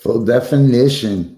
Full definition.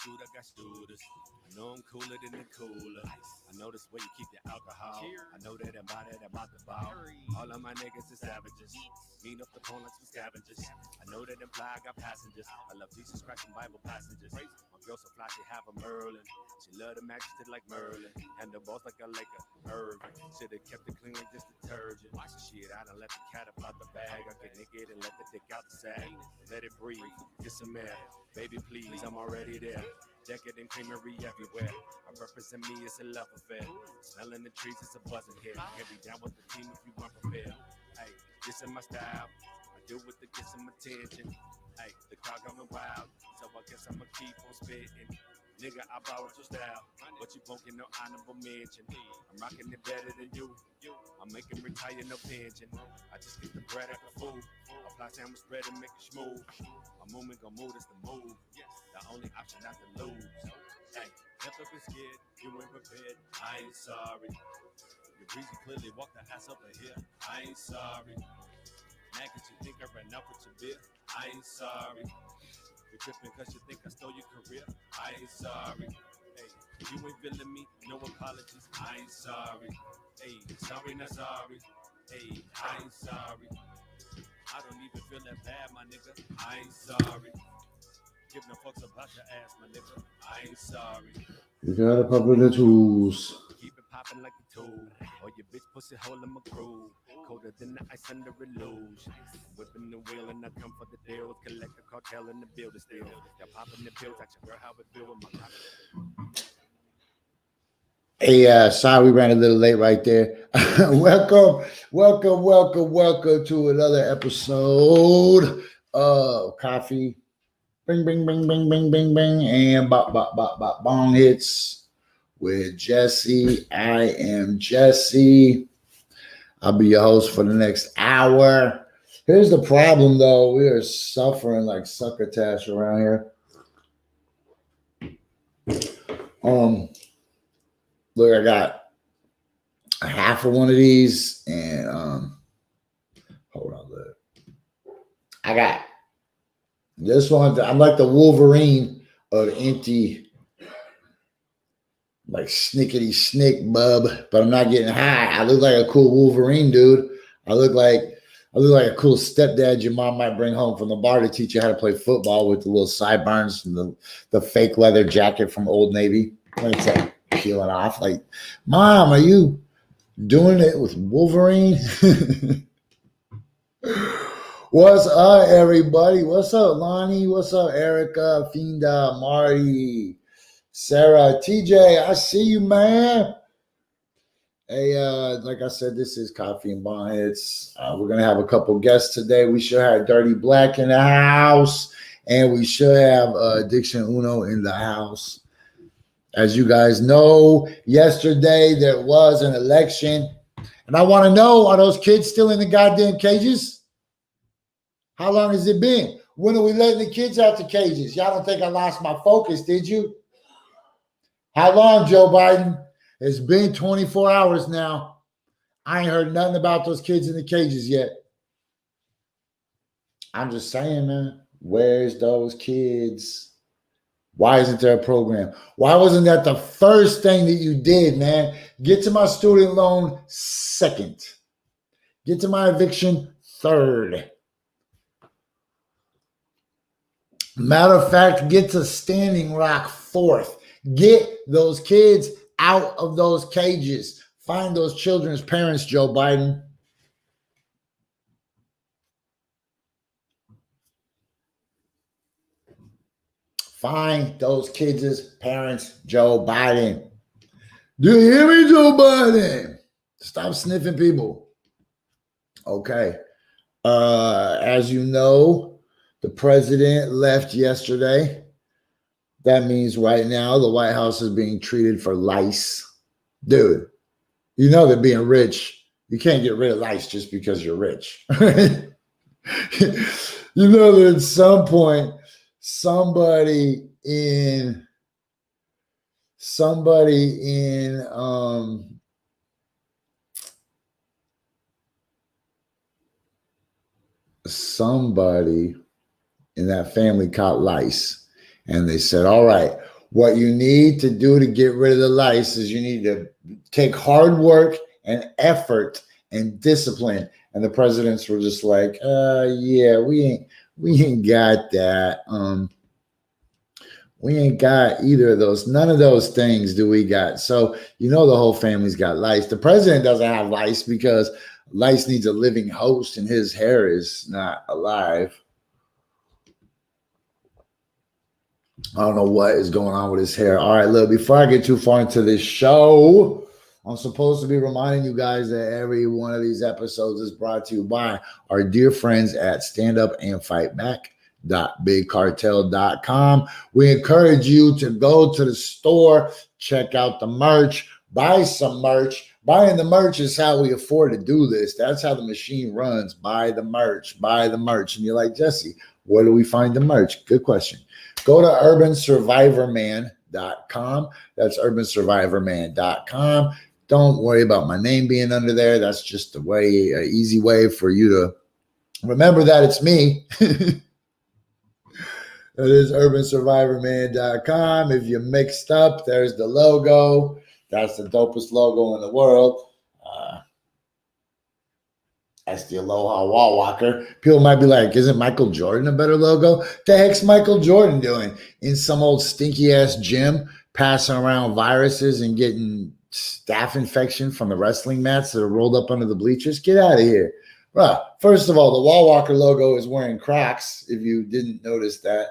Shoot, I got shooters. I know I'm cooler than the cooler. I know this way you keep the alcohol. I know that about it, about the ball. All of my niggas is savages. Mean up the phone like some scavengers. I know that imply I got passengers. I love Jesus Christ and Bible passages. My girl so fly, she have a Merlin. She love the match shit like Merlin. And the boss like a Laker. Irvin. Should've kept it clean like this detergent. Shit, I done let the cat up out the bag. I get naked and let the dick out the sack. Let it breathe. Get some air. Baby, please, I'm already there. Decadent creamery everywhere. I represent me, it's a love affair. Smelling the trees, it's a buzzing here. Can't be down with the team if you weren't prepared. Hey, this is my style. I do it to get some attention. Hey, the crowd going wild, so I guess I'ma keep on spitting. Nigga, I borrowed your style, but you won't get no honorable mention. I'm rocking it better than you. I'm making retire no pension. I just get the bread at the food. Apply sandwich bread and make it smooth. My movement gon' move, that's the move. The only option not to lose. Hey, left up and scared, you ain't prepared. I ain't sorry. Your breezy clearly walked the ass up in here. I ain't sorry. Mad cause you think I ran out with your beer. I ain't sorry. You're tripping cause you think I stole your career. I ain't sorry. Hey, you ain't feeling me, no apologies. I ain't sorry. Hey, sorry, not sorry. Hey, I ain't sorry. I don't even feel that bad, my nigga. I ain't sorry. Give no fucks about your ass, my nigga. I ain't sorry. You gotta pop with the tools. Keep it popping like a tool. Or your bitch pussy hole in my groove. Colder than the ice under a luge. Whipping the wheel and I come for the deals. Collect the cartel in the building still. Y'all popping the pills. Ask your girl how it feel with my pocket. Hey, sorry we ran a little late right there. welcome to another episode of Coffee. Bing, bing, bing, bing, bing, bing, bing, and bong hits with Jessie. I am Jessie. I'll be your host for the next hour. Here's the problem, though. We are suffering like succotash around here. Look, I got a half of one of these, and hold on, look. I got this one. I'm like the Wolverine of empty, like snickety snick bub, but I'm not getting high. I look like a cool Wolverine, dude. I look like a cool stepdad your mom might bring home from the bar to teach you how to play football with the little sideburns and the fake leather jacket from Old Navy. It's like peeling off. Like, Mom, are you doing it with Wolverine? What's up, everybody? What's up, Lonnie? What's up, Erica, Finda, Marty, Sarah, TJ? I see you, man. Hey, like I said, this is Coffee and Bonghits. We're gonna have a couple guests today. We should have Dirty Black in the house, and we should have Addiction Uno in the house. As you guys know, yesterday there was an election, and I want to know: are those kids still in the goddamn cages? How long has it been? When are we letting the kids out the cages? Y'all don't think I lost my focus, did you? How long, Joe Biden? It's been 24 hours now. I ain't heard nothing about those kids in the cages yet. I'm just saying, man, where's those kids? Why isn't there a program? Why wasn't that the first thing that you did, man? Get to my student loan second. Get to my eviction third. Matter of fact, get to Standing Rock fourth. Get those kids out of those cages. Find those children's parents, Joe Biden. Find those kids' parents, Joe Biden. Do you hear me, Joe Biden? Stop sniffing people. Okay. As you know, the president left yesterday. That means right now the White House is being treated for lice. Dude, you know that being rich, you can't get rid of lice just because you're rich. You know that at some point, somebody in somebody in that family caught lice, and they said, all right, what you need to do to get rid of the lice is you need to take hard work and effort and discipline. And the presidents were just like, yeah, we ain't got that. We ain't got either of those. None of those things do we got. So, you know, the whole family's got lice. The president doesn't have lice because lice needs a living host and his hair is not alive. I don't know what is going on with his hair. All right, look, before I get too far into this show, I'm supposed to be reminding you guys that every one of these episodes is brought to you by our dear friends at standupandfightback.bigcartel.com. We encourage you to go to the store, check out the merch, buy some merch. Buying the merch is how we afford to do this. That's how the machine runs. Buy the merch, buy the merch. And you're like, Jesse, where do we find the merch? Good question. Go to urbansurvivorman.com. That's urbansurvivorman.com. Don't worry about my name being under there. That's just a way, an easy way for you to remember that it's me. That is urbansurvivorman.com. If you're mixed up, there's the logo. That's the dopest logo in the world. That's the Aloha Wall Walker. People might be like, isn't Michael Jordan a better logo? The heck's Michael Jordan doing in some old stinky ass gym, passing around viruses and getting staph infection from the wrestling mats that are rolled up under the bleachers? Get out of here. Well, first of all, the Wall Walker logo is wearing Crocs, if you didn't notice that.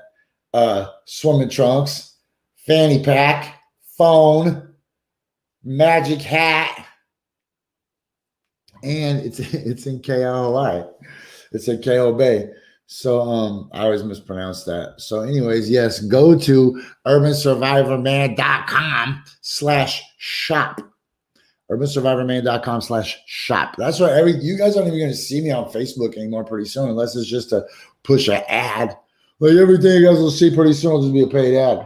Swimming trunks, fanny pack, phone, magic hat. And it's in KOI. It's at KO Bay. So I always mispronounce that. So anyways, yes, go to urbansurvivorman.com/shop. urbansurvivorman.com/shop. That's where you guys aren't even going to see me on Facebook anymore pretty soon, unless it's just to push an ad. Like everything you guys will see pretty soon will just be a paid ad.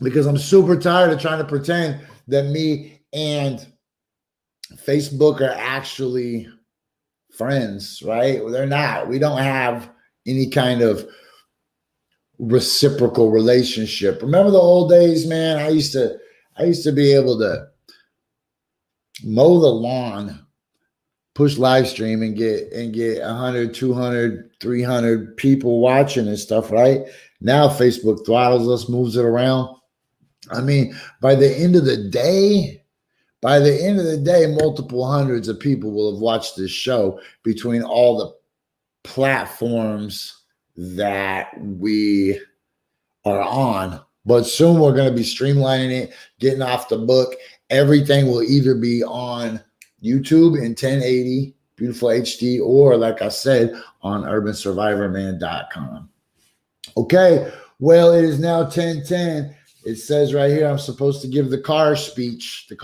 Because I'm super tired of trying to pretend that me and Facebook are actually friends, right? Well, they're not. We don't have any kind of reciprocal relationship. Remember the old days, man? I used to be able to mow the lawn, push live stream and get 100, 200, 300 people watching and stuff, right? Now Facebook throttles us, moves it around. I mean, by the end of the day, multiple hundreds of people will have watched this show between all the platforms that we are on. But soon we're going to be streamlining it, getting off the book. Everything will either be on YouTube in 1080, beautiful HD, or like I said, on urbansurvivorman.com. Okay, well, it is now 10:10. It says right here, I'm supposed to give the car speech in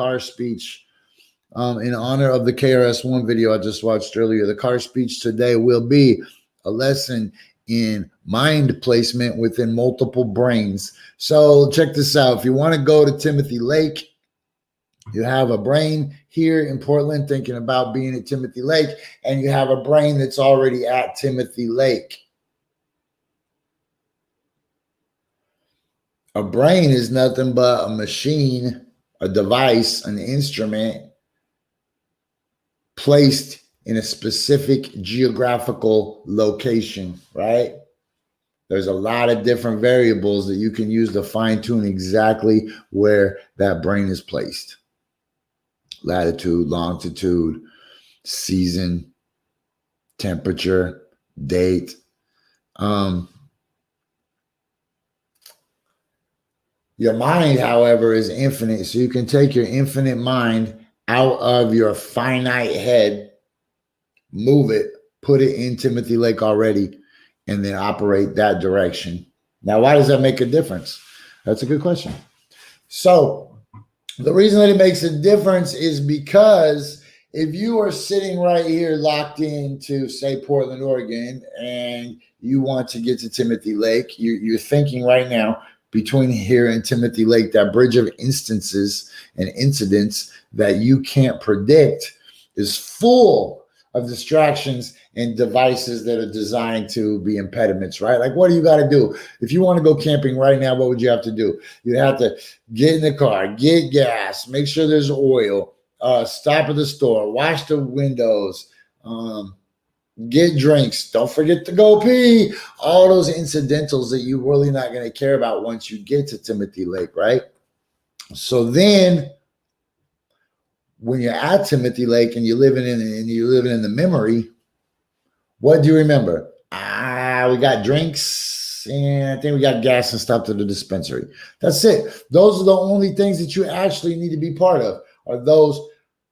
honor of the KRS-One video I just watched earlier. The car speech today will be a lesson in mind placement within multiple brains. So check this out. If you want to go to Timothy Lake, you have a brain here in Portland thinking about being at Timothy Lake, and you have a brain that's already at Timothy Lake. A brain is nothing but a machine, a device, an instrument placed in a specific geographical location, right? There's a lot of different variables that you can use to fine-tune exactly where that brain is placed. Latitude, longitude, season, temperature, date. Your mind, however, is infinite. So you can take your infinite mind out of your finite head, move it, put it in Timothy Lake already, and then operate that direction. Now, why does that make a difference? That's a good question. So the reason that it makes a difference is because if you are sitting right here locked into, say, Portland, Oregon, and you want to get to Timothy Lake, you're thinking right now between here and Timothy Lake, that bridge of instances and incidents that you can't predict is full of distractions and devices that are designed to be impediments, right? Like, what do you got to do? If you want to go camping right now, what would you have to do? You'd have to get in the car, get gas, make sure there's oil, stop at the store, wash the windows, get drinks, don't forget to go pee, all those incidentals that you're really not going to care about once you get to Timothy Lake, right? So then when you're at Timothy Lake and you're living in the memory, what do you remember? We got drinks and I think we got gas and stuff to the dispensary. That's it. Those are the only things that you actually need to be part of, are those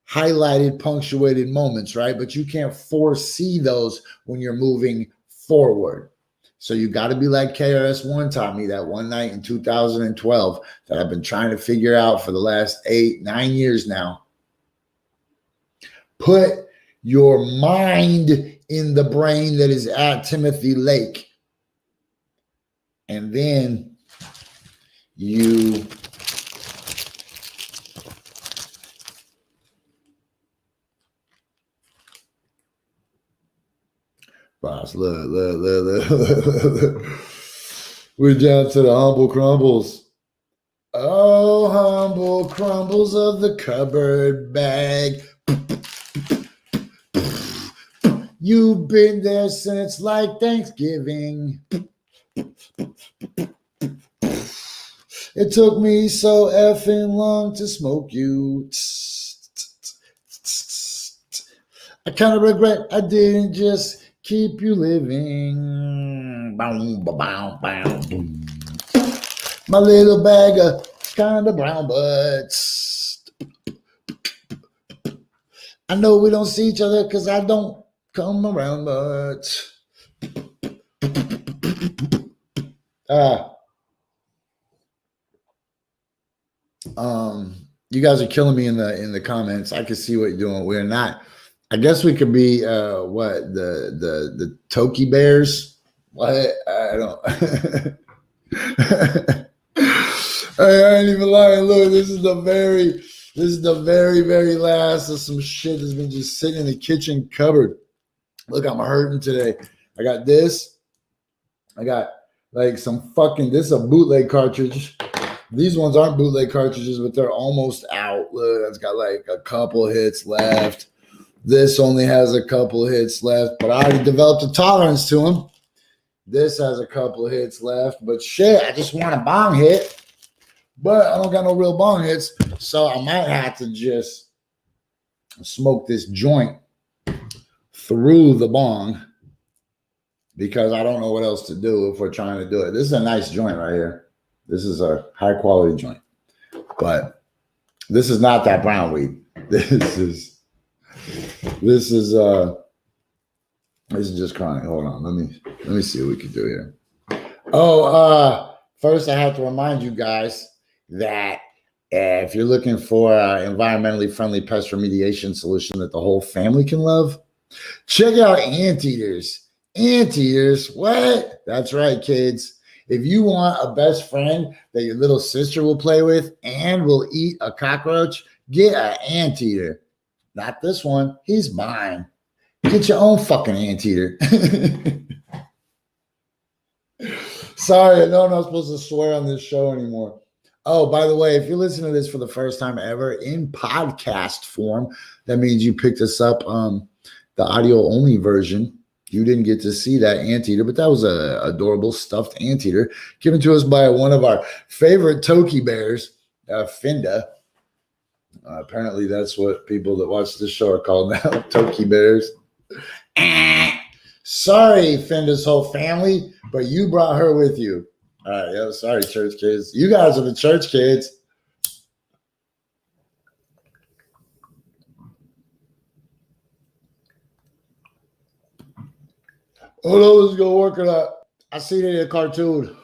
highlighted, punctuated moments, right? But you can't foresee those when you're moving forward. So you got to be like KRS-One taught me that one night in 2012 that I've been trying to figure out for the last 8-9 years now. Put your mind in the brain that is at Timothy Lake. And then you boss, look. We're down to the humble crumbles. Oh, humble crumbles of the cupboard bag. You've been there since like Thanksgiving. It took me so effing long to smoke you. I kind of regret I didn't just keep you living. My little bag of kind of brown butts. I know we don't see each other because I don't come around much. You guys are killing me in the comments. I can see what you're doing. We're not. I guess we could be what the Toki Bears. What I don't. I ain't even lying. Look, this is the very, very last of some shit that's been just sitting in the kitchen cupboard. Look, I'm hurting today. I got this. I got like some fucking. This is a bootleg cartridge. These ones aren't bootleg cartridges, but they're almost out. Look, it's got like a couple hits left. This only has a couple hits left, but I already developed a tolerance to them. This has a couple hits left, but shit, I just want a bong hit. But I don't got no real bong hits, so I might have to just smoke this joint through the bong because I don't know what else to do if we're trying to do it. This is a nice joint right here. This is a high quality joint, but this is not that brown weed. This is just chronic. Hold on, let me see what we can do here. First I have to remind you guys that if you're looking for an environmentally friendly pest remediation solution that the whole family can love, check out Anteaters. Anteaters, what? That's right, kids. If you want a best friend that your little sister will play with and will eat a cockroach, get an anteater. Not this one. He's mine. Get your own fucking anteater. Sorry, I know I'm not supposed to swear on this show anymore. Oh, by the way, if you listen to this for the first time ever in podcast form, that means you picked us up the audio only version. You didn't get to see that anteater, but that was a adorable stuffed anteater given to us by one of our favorite Toki Bears, Finda. Apparently, that's what people that watch this show are called now, Toki Bears. Sorry, Finda's whole family, but you brought her with you. All right, yeah, sorry, church kids. You guys are the church kids. Oh, no, let's go work it out. I see it in a cartoon.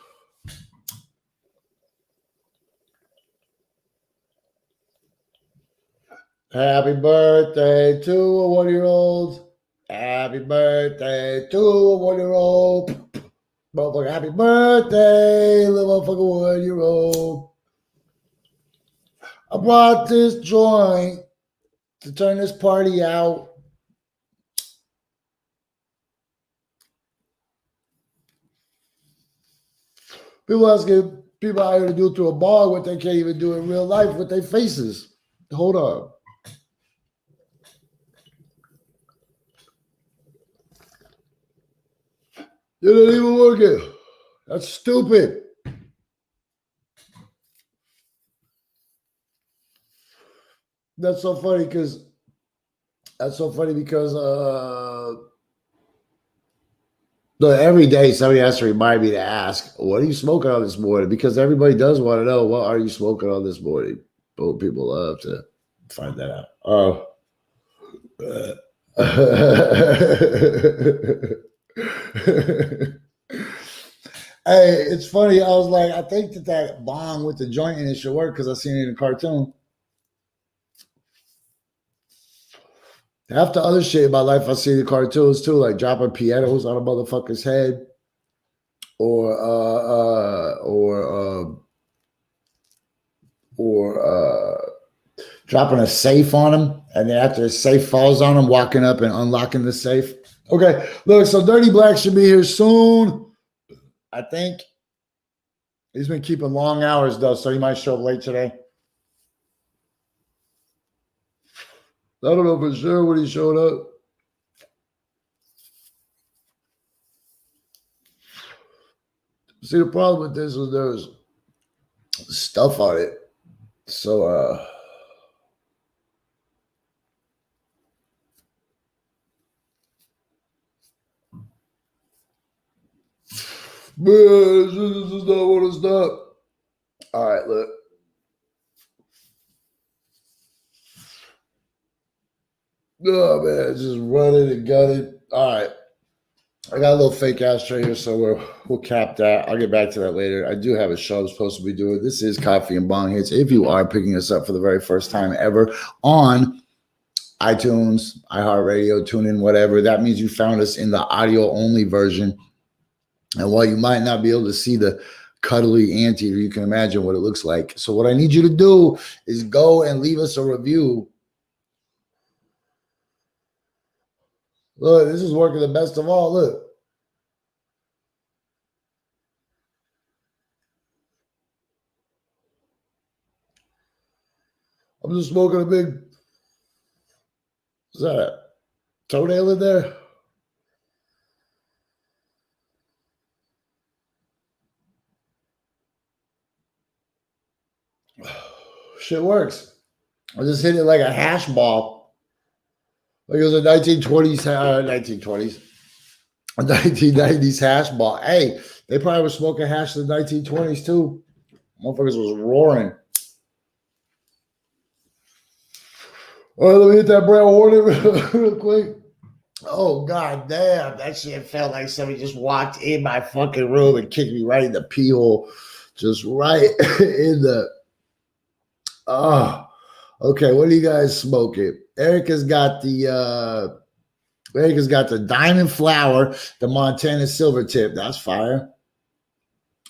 Happy birthday to a 1-year-old. Happy birthday to a 1-year-old. Motherfucker, happy birthday, little motherfucker 1-year-old. I brought this joint to turn this party out. People asking people out here to do it through a bar what they can't even do in real life with their faces. Hold on. It didn't even work. That's stupid. That's so funny because every day somebody has to remind me to ask, what are you smoking on this morning? Because everybody does want to know, what are you smoking on this morning? But people love to find that out. Oh. Hey, it's funny. I was like, I think that bong with the joint in it should work because I seen it in a cartoon. Half the other shit in my life I see the cartoons too, like dropping pianos on a motherfucker's head, or dropping a safe on him, and then after the safe falls on him, walking up and unlocking the safe. Okay, look, so Dirty Black should be here soon. I think he's been keeping long hours though, so he might show up late today. I don't know for sure when he showed up. See, the problem with this was there was stuff on it. So, man, this is not what it's not. All right, look. Oh, man, just running and gunning. All right. I got a little fake ashtray here, so we'll cap that. I'll get back to that later. I do have a show I'm supposed to be doing. This is Coffee and Bong Hits. If you are picking us up for the very first time ever on iTunes, iHeartRadio, TuneIn, whatever, that means you found us in the audio-only version. And while you might not be able to see the cuddly anteater, you can imagine what it looks like. So what I need you to do is go and leave us a review. Look, this is working the best of all. Look. I'm just smoking a big, what's that, toenail in there? Shit works. I just hit it like a hash ball. Like it was a 1920s, 1990s hash ball. Hey, they probably were smoking hash in the 1920s too. Motherfuckers was roaring. All right, let me hit that brown hornet real quick. Oh, god damn. That shit felt like somebody just walked in my fucking room and kicked me right in the pee hole. Just right in the... Oh, okay. What are you guys smoking? Erica's got the diamond flower, the Montana silver tip. That's fire.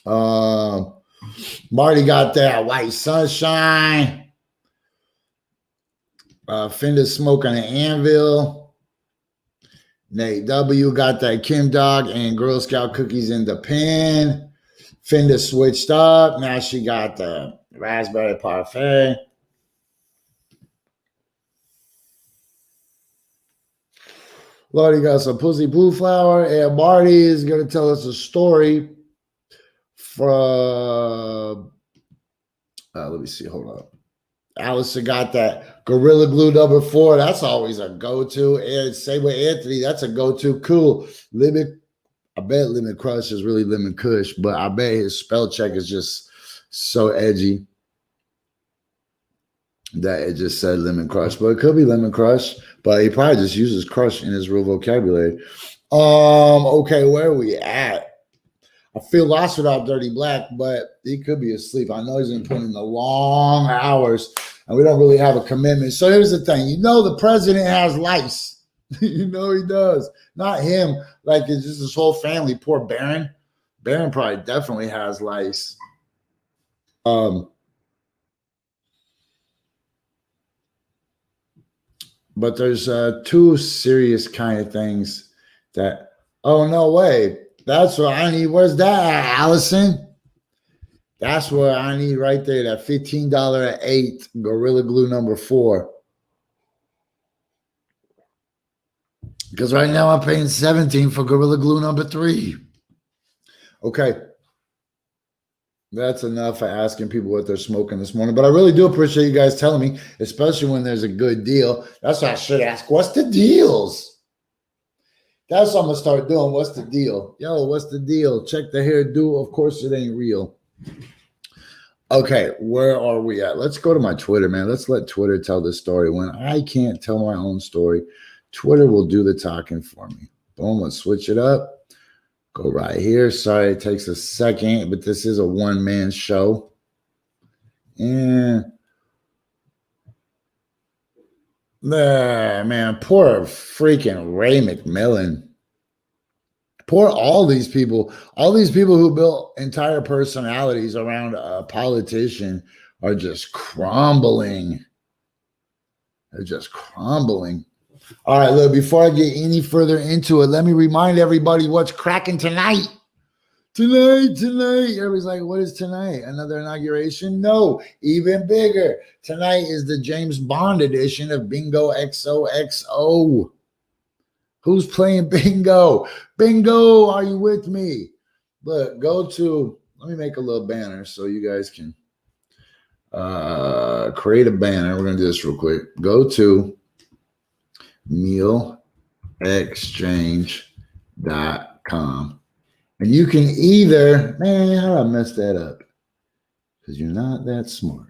Marty got that white sunshine. Fender smoke on an anvil. Nate W got that Kim Dog and Girl Scout cookies in the pen. Fender switched up. Now she got the raspberry parfait. Lordy got some pussy blue flower, and Marty is going to tell us a story from, let me see, hold on. Allison got that Gorilla Glue number 4. That's always a go-to. And same with Anthony, that's a go-to. Cool. I bet Lemon Crush is really Lemon Kush, but I bet his spell check is just so edgy that it just said Lemon Crush. But it could be Lemon Crush, but he probably just uses crush in his real vocabulary. Okay, where are we at? I feel lost without Dirty Black, but he could be asleep. I know he's been putting in the long hours. and we don't really have a commitment. So here's the thing. The president has lice. He does. Not him. Like, it's just his whole family. Poor Barron. Barron probably definitely has lice. But there's two serious kind of things that, oh, no way. That's what I need. Where's that, Allison? That's what I need right there, that $15 at 8 Gorilla Glue number 4. Because right now I'm paying $17 for Gorilla Glue number 3. Okay. That's enough for asking people what they're smoking this morning. But I really do appreciate you guys telling me, especially when there's a good deal. That's what I should ask. What's the deals? That's what I'm going to start doing. What's the deal? Yo, what's the deal? Check the hairdo. Of course, it ain't real. Okay, where are we at? Let's go to my Twitter, man. Let's let Twitter tell the story. When I can't tell my own story, Twitter will do the talking for me. Boom, let's switch it up. Go right here. Sorry, it takes a second, but this is a one-man show. And there, man, poor freaking Ray McMillan. Poor all these people who built entire personalities around a politician are just crumbling. They're just crumbling. All right, look, before I get any further into it, let me remind everybody what's cracking tonight. Tonight. Everybody's like, what is tonight? Another inauguration? No, even bigger. Tonight is the James Bond edition of Bingo XOXO. Who's playing bingo? Bingo, are you with me? Look, let me make a little banner so you guys can create a banner. We're going to do this real quick. Go to mealexchange.com. And you can either, man, how did I mess that up? Because you're not that smart.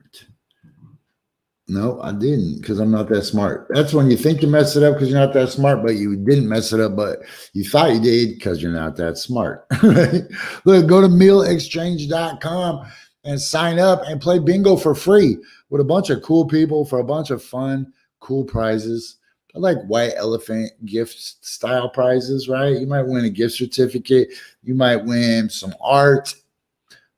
No, I didn't, because I'm not that smart. That's when you think you messed it up because you're not that smart, but you didn't mess it up, but you thought you did because you're not that smart. Right? Look, go to mealexchange.com and sign up and play bingo for free with a bunch of cool people for a bunch of fun, cool prizes. I like white elephant gift style prizes, right? You might win a gift certificate. You might win some art.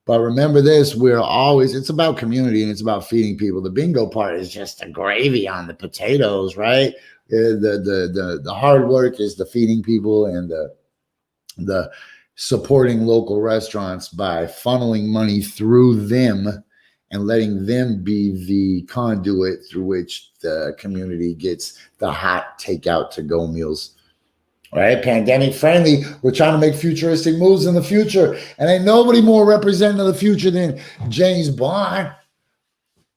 But remember this, it's about community and it's about feeding people. The bingo part is just the gravy on the potatoes, right? The hard work is the feeding people and the supporting local restaurants by funneling money through them and letting them be the conduit through which the community gets the hot takeout to go meals. Right? Pandemic friendly. We're trying to make futuristic moves in the future. And ain't nobody more representing the future than James Bond.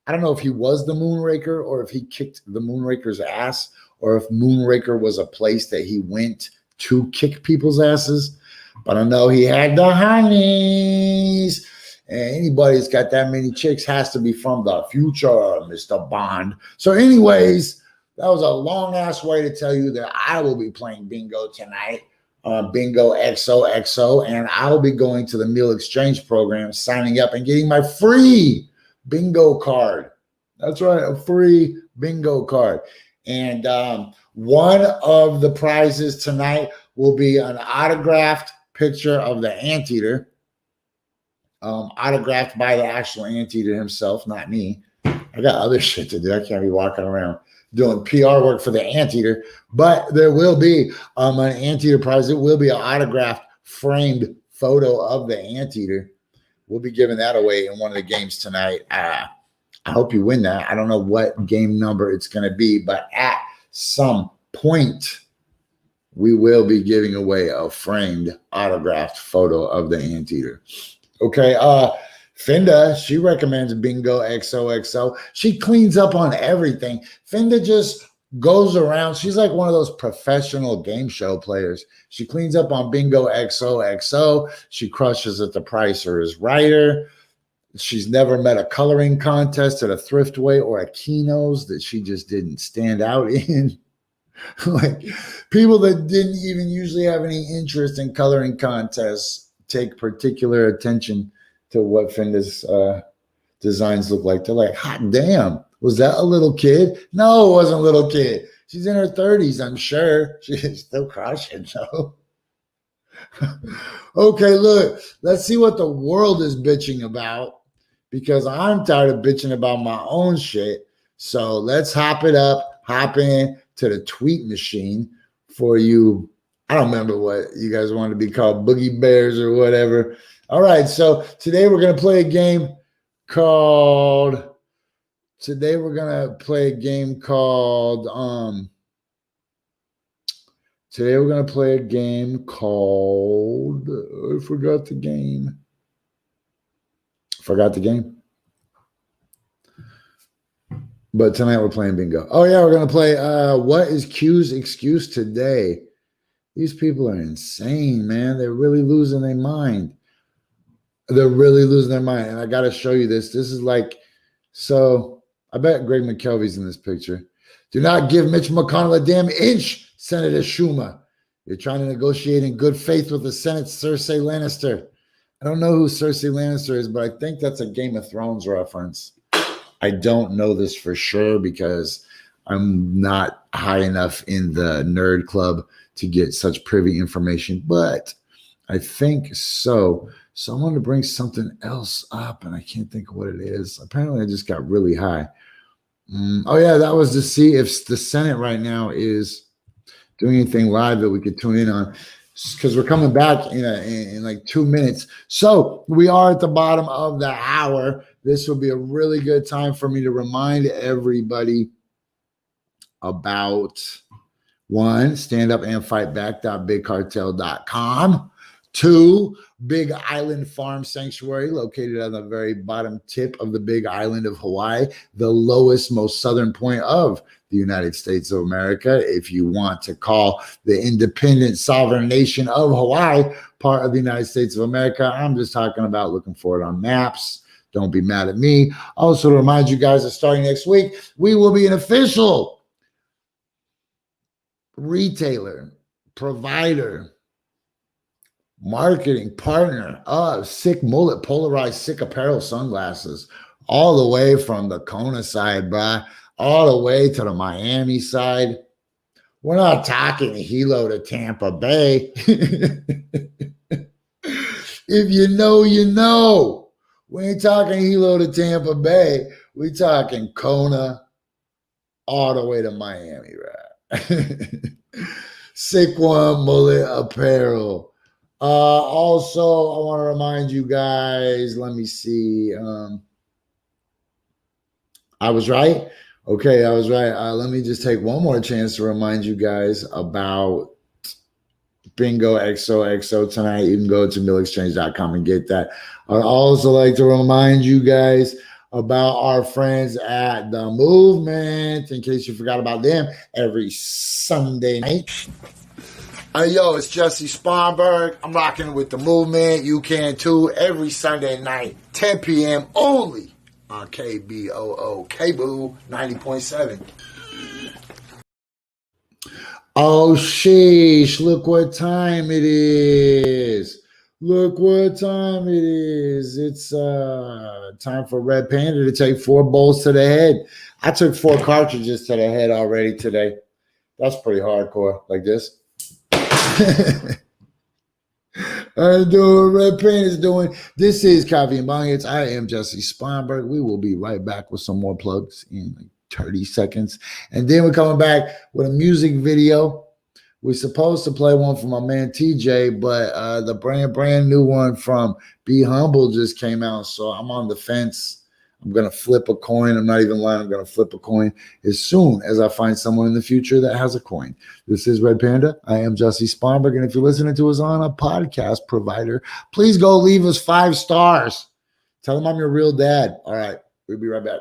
I don't know if he was the Moonraker or if he kicked the Moonraker's ass or if Moonraker was a place that he went to kick people's asses. But I know he had the honeys. And anybody that's got that many chicks has to be from the future, Mr. Bond. So anyways, that was a long-ass way to tell you that I will be playing bingo tonight, Bingo XOXO, and I'll be going to the Meal Exchange program, signing up and getting my free bingo card. That's right, a free bingo card. And one of the prizes tonight will be an autographed picture of the anteater, autographed by the actual anteater himself, not me. I got other shit to do. I can't be walking around doing PR work for the anteater, but there will be an anteater prize. It will be an autographed framed photo of the anteater. We'll be giving that away in one of the games tonight. I hope you win that. I don't know what game number it's going to be, but at some point, we will be giving away a framed autographed photo of the anteater. Okay, Finda, she recommends Bingo XOXO. She cleans up on everything. Finda just goes around. She's like one of those professional game show players. She cleans up on Bingo XOXO. She crushes at The Price is Right. She's never met a coloring contest at a Thriftway or a Keno's that she just didn't stand out in. Like people that didn't even usually have any interest in coloring contests take particular attention to what Finda's designs look like. They're like, hot damn, Was that a little kid? No, it wasn't a little kid. She's in her 30s, I'm sure. She's still crushing, so. Okay, look, let's see what the world is bitching about, because I'm tired of bitching about my own shit. So let's hop in to the tweet machine for you. I don't remember what you guys want to be called, boogie bears or whatever. All right, so today we're going to play a game called I forgot the game. But tonight we're playing bingo. Oh yeah, we're going to play what is Q's excuse today? These people are insane, man. They're really losing their mind. And I got to show you this. This is like, so I bet Greg McKelvey's in this picture. Do not give Mitch McConnell a damn inch, Senator Schumer. You're trying to negotiate in good faith with the Senate's Cersei Lannister. I don't know who Cersei Lannister is, but I think that's a Game of Thrones reference. I don't know this for sure because I'm not high enough in the nerd club to get such privy information, but I think so. So I wanted to bring something else up, and I can't think of what it is. Apparently, I just got really high. Oh, yeah, that was to see if the Senate right now is doing anything live that we could tune in on, because we're coming back in like 2 minutes. So we are at the bottom of the hour. This will be a really good time for me to remind everybody about, one, standupandfightback.bigcartel.com. Two, Big Island Farm Sanctuary, located on the very bottom tip of the Big Island of Hawaii, the lowest, most southern point of the United States of America. If you want to call the independent sovereign nation of Hawaii part of the United States of America, I'm just talking about looking for it on maps. Don't be mad at me. Also, to remind you guys that starting next week, we will be an official retailer, provider, marketing partner of Sick Mullet Polarized Sick Apparel Sunglasses, all the way from the Kona side, bruh, all the way to the Miami side. We're not talking Hilo to Tampa Bay. If you know, you know. We ain't talking Hilo to Tampa Bay. We talking Kona all the way to Miami, right? Sick One Mullet Apparel. Also, I want to remind you guys, let me see. I was right. Okay, I was right. Let me just take one more chance to remind you guys about Bingo XOXO tonight. You can go to millexchange.com and get that. I'd also like to remind you guys about our friends at The Movement, in case you forgot about them, every Sunday night. Hey, yo, it's Jessie Sponberg. I'm rocking with The Movement. You can too. Every Sunday night, 10 p.m. only on KBOO, KBOO 90.7. Oh, sheesh. Look what time it is. It's time for Red Panda to take 4 bowls to the head. I took 4 cartridges to the head already today. That's pretty hardcore, like this. I do what Red Panda is doing. This is Coffee and Bonghits. I am Jessie Sponberg. We will be right back with some more plugs in like 30 seconds. And then we're coming back with a music video. We're supposed to play one from my man TJ, but the brand new one from Be Humble just came out. So I'm on the fence. I'm going to flip a coin. I'm not even lying. I'm going to flip a coin as soon as I find someone in the future that has a coin. This is Red Panda. I am Jessie Sponberg. And if you're listening to us on a podcast provider, please go leave us 5 stars. Tell them I'm your real dad. All right. We'll be right back.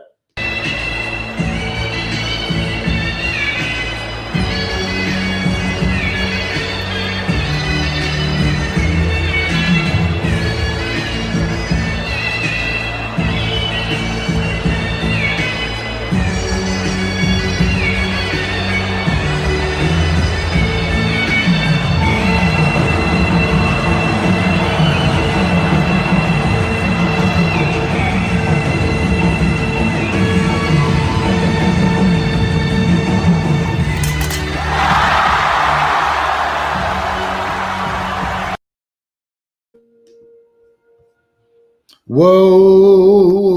Whoa,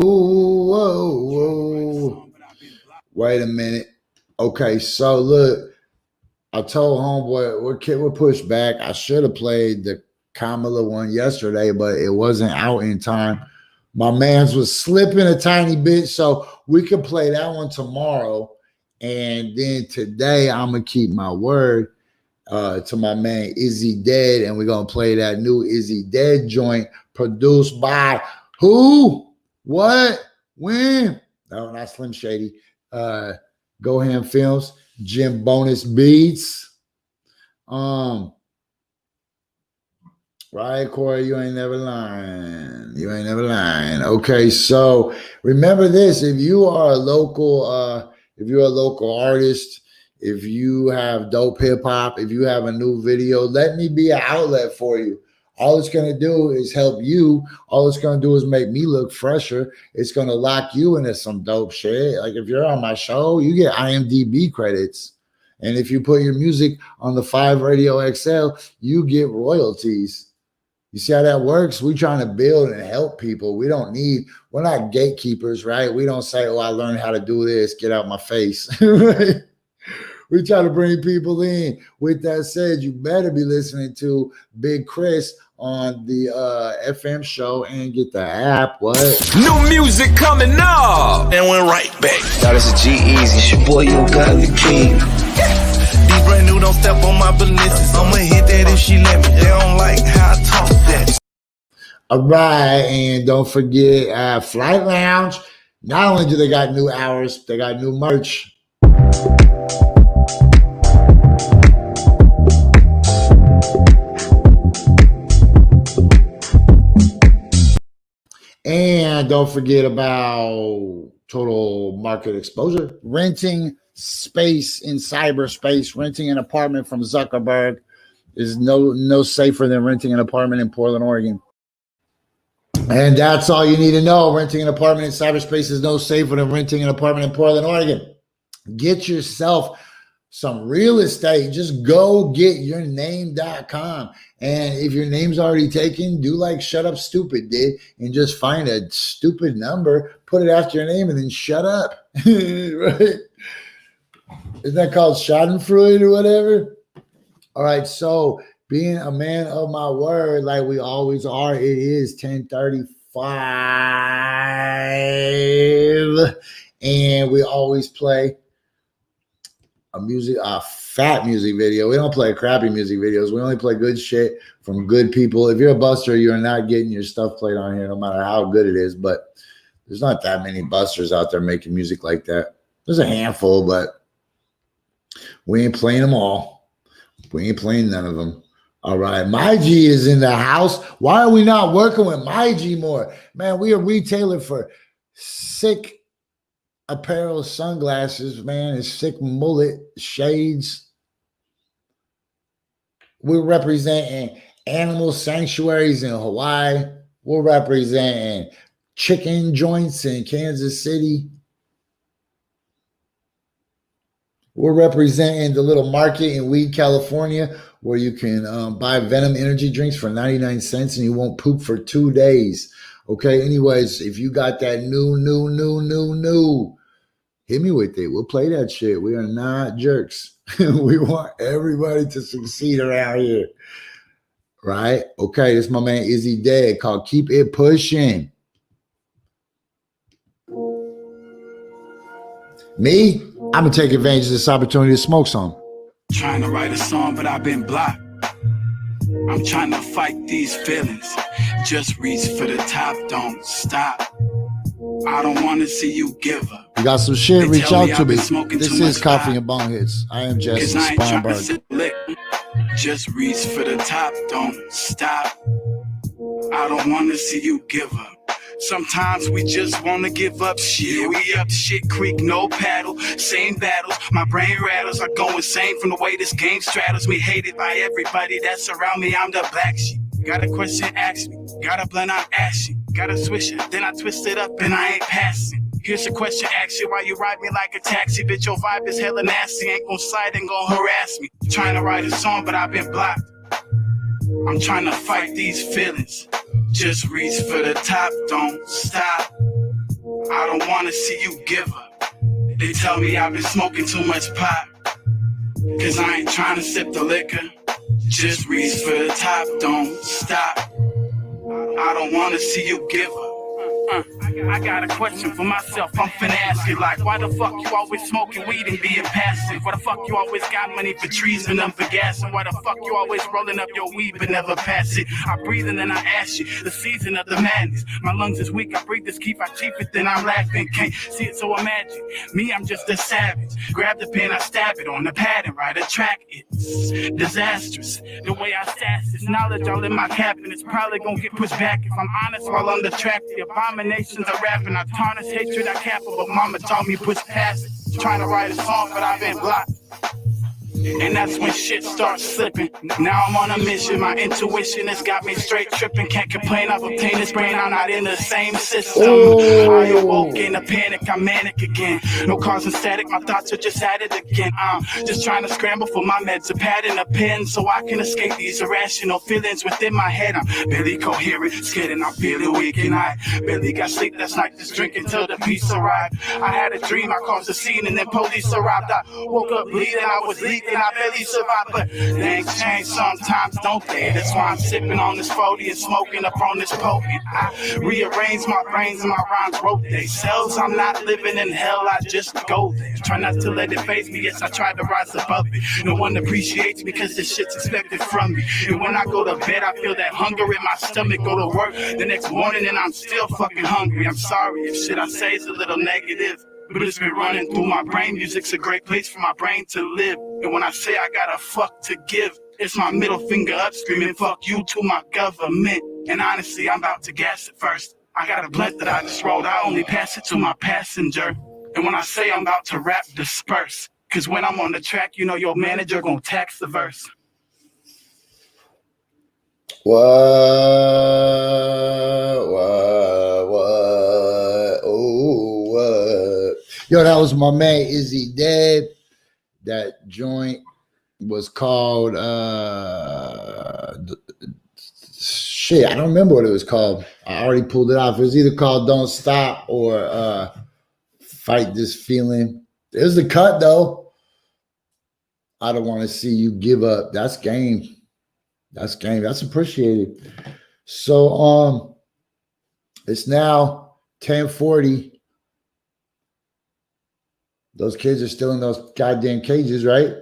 whoa. Wait a minute. Okay, so look, I told homeboy we're pushed back. I should have played the Kamala one yesterday, but it wasn't out in time. My man's was slipping a tiny bit, so we could play that one tomorrow. And then today I'm gonna keep my word to my man Izzy Dead, and we're gonna play that new Izzy Dead joint produced by who, what, when? No, not Slim Shady. Go Ham Films, Jim Bonus Beats. Right, Corey, you ain't never lying. You ain't never lying. Okay, so remember this: if you are a local, artist, if you have dope hip hop, if you have a new video, let me be an outlet for you. All it's gonna do is help you. All it's gonna do is make me look fresher. It's gonna lock you into some dope shit. Like if you're on my show, you get IMDb credits. And if you put your music on the 5 Radio XL, you get royalties. You see how that works? We're trying to build and help people. We're not gatekeepers, right? We don't say, oh, I learned how to do this, get out my face. We try to bring people in. With that said, you better be listening to Big Chris on the FM show and get the app. What? New music coming up. And we're right back. Now this is G-Eazy. It's your boy, Yo Got the King. These brand new don't step on my business. I'ma hit that if she let me. They don't like how I talk that. All right, and don't forget Flight Lounge. Not only do they got new hours, they got new merch. And don't forget about Total Market Exposure. Renting space in cyberspace, renting an apartment from Zuckerberg is no safer than renting an apartment in Portland, Oregon. And that's all you need to know. Renting an apartment in cyberspace is no safer than renting an apartment in Portland, Oregon. Get yourself some real estate. Just go get yourname.com. And if your name's already taken, do like Shut Up Stupid did and just find a stupid number, put it after your name, and then shut up. Right? Isn't that called Schadenfreude or whatever? All right, so being a man of my word, like we always are, it is 10:35, and we always play a fat music video. We don't play crappy music videos. We only play good shit from good people. If you're a buster, you're not getting your stuff played on here, no matter how good it is. But there's not that many busters out there making music like that. There's a handful, but we ain't playing them all. We ain't playing none of them. All right, My G is in the house. Why are we not working with My G more? Man, we a retailer for sick apparel, sunglasses, man, and sick mullet shades. We're representing animal sanctuaries in Hawaii. We're representing chicken joints in Kansas City. We're representing the little market in Weed, California, where you can buy Venom energy drinks for 99 cents and you won't poop for 2 days. Okay, anyways, if you got that new, hit me with it. We'll play that shit. We are not jerks. We want everybody to succeed around here. Right? Okay, this is my man Izzy Dead called Keep It Pushing. Me? I'm going to take advantage of this opportunity to smoke some. Trying to write a song, but I've been blocked. I'm trying to fight these feelings. Just reach for the top, don't stop. I don't want to see you give up. You got some shit, reach out to me. This is Coffee and Bonghits. I am Jessie Sponberg. Just reach for the top, don't stop. I don't want to see you give up. Sometimes we just want to give up shit. We up shit creek, no paddle, same battles. My brain rattles, I go insane from the way this game straddles me. Hated by everybody that's around me, I'm the black sheep. Got a question, ask me. Got a blend, I'm asking. Got a swish it, then I twist it up and I ain't passing. Here's a question, ask you why you ride me like a taxi. Bitch, your vibe is hella nasty, ain't gon' slide and gon' harass me. Trying to write a song, but I've been blocked. I'm trying to fight these feelings. Just reach for the top, don't stop. I don't wanna see you give up. They tell me I've been smoking too much pot, cause I ain't trying to sip the liquor. Just reach for the top, don't stop. I don't wanna see you give up. I got a question for myself, I'm finna ask you, like, why the fuck you always smoking weed and being passive? Why the fuck you always got money for trees and none for gas? And why the fuck you always rolling up your weed but never pass it? I breathe and then I ask you, the season of the madness. My lungs is weak, I breathe this keep, I cheap it, then I'm laughing. Can't see it, so imagine me, I'm just a savage. Grab the pen, I stab it on the pad and write a track. It's disastrous, the way I sass this knowledge all in my cap, and it's probably gonna get pushed back if I'm honest while on the track. The abominations of rapping, I tarnish hatred, I cap it, but mama taught me push past it. Trying to write a song, but I've been blocked. And that's when shit starts slipping. Now I'm on a mission, my intuition has got me straight tripping. Can't complain, I've obtained this brain, I'm not in the same system. I awoke in a panic, I'm manic again. No cause and static, my thoughts are just at it again. I'm just trying to scramble for my meds, a pad and a pen, so I can escape these irrational feelings within my head. I'm barely coherent, scared and I'm feeling weak, and I barely got sleep last night, just drinking till the peace arrived. I had a dream, I caused a scene and then police arrived. I woke up bleeding, I was leaking, I barely survived, but things change sometimes, don't they? That's why I'm sipping on this 40 and smoking up on this potent. I rearrange my brains and my rhymes rotate cells. I'm not living in hell, I just go there. Try not to let it faze me, yes, I try to rise above it. No one appreciates me because this shit's expected from me. And when I go to bed, I feel that hunger in my stomach. Go to work the next morning and I'm still fucking hungry. I'm sorry if shit I say is a little negative, but it's been running through my brain. Music's a great place for my brain to live. And when I say I got a fuck to give, it's my middle finger up screaming fuck you to my government. And honestly, I'm about to gas it first. I got a blunt that I just rolled, I only pass it to my passenger. And when I say I'm about to rap, disperse. Cause when I'm on the track, you know your manager gon' tax the verse. What? Oh, what? Yo, that was my man Izzy Dead. That joint was called shit, I don't remember what it was called. I already pulled it off. It was either called Don't Stop or Fight This Feeling. There's the cut though. I don't want to see you give up. That's game. That's game. That's appreciated. So it's now 10:40. Those kids are still in those goddamn cages, right?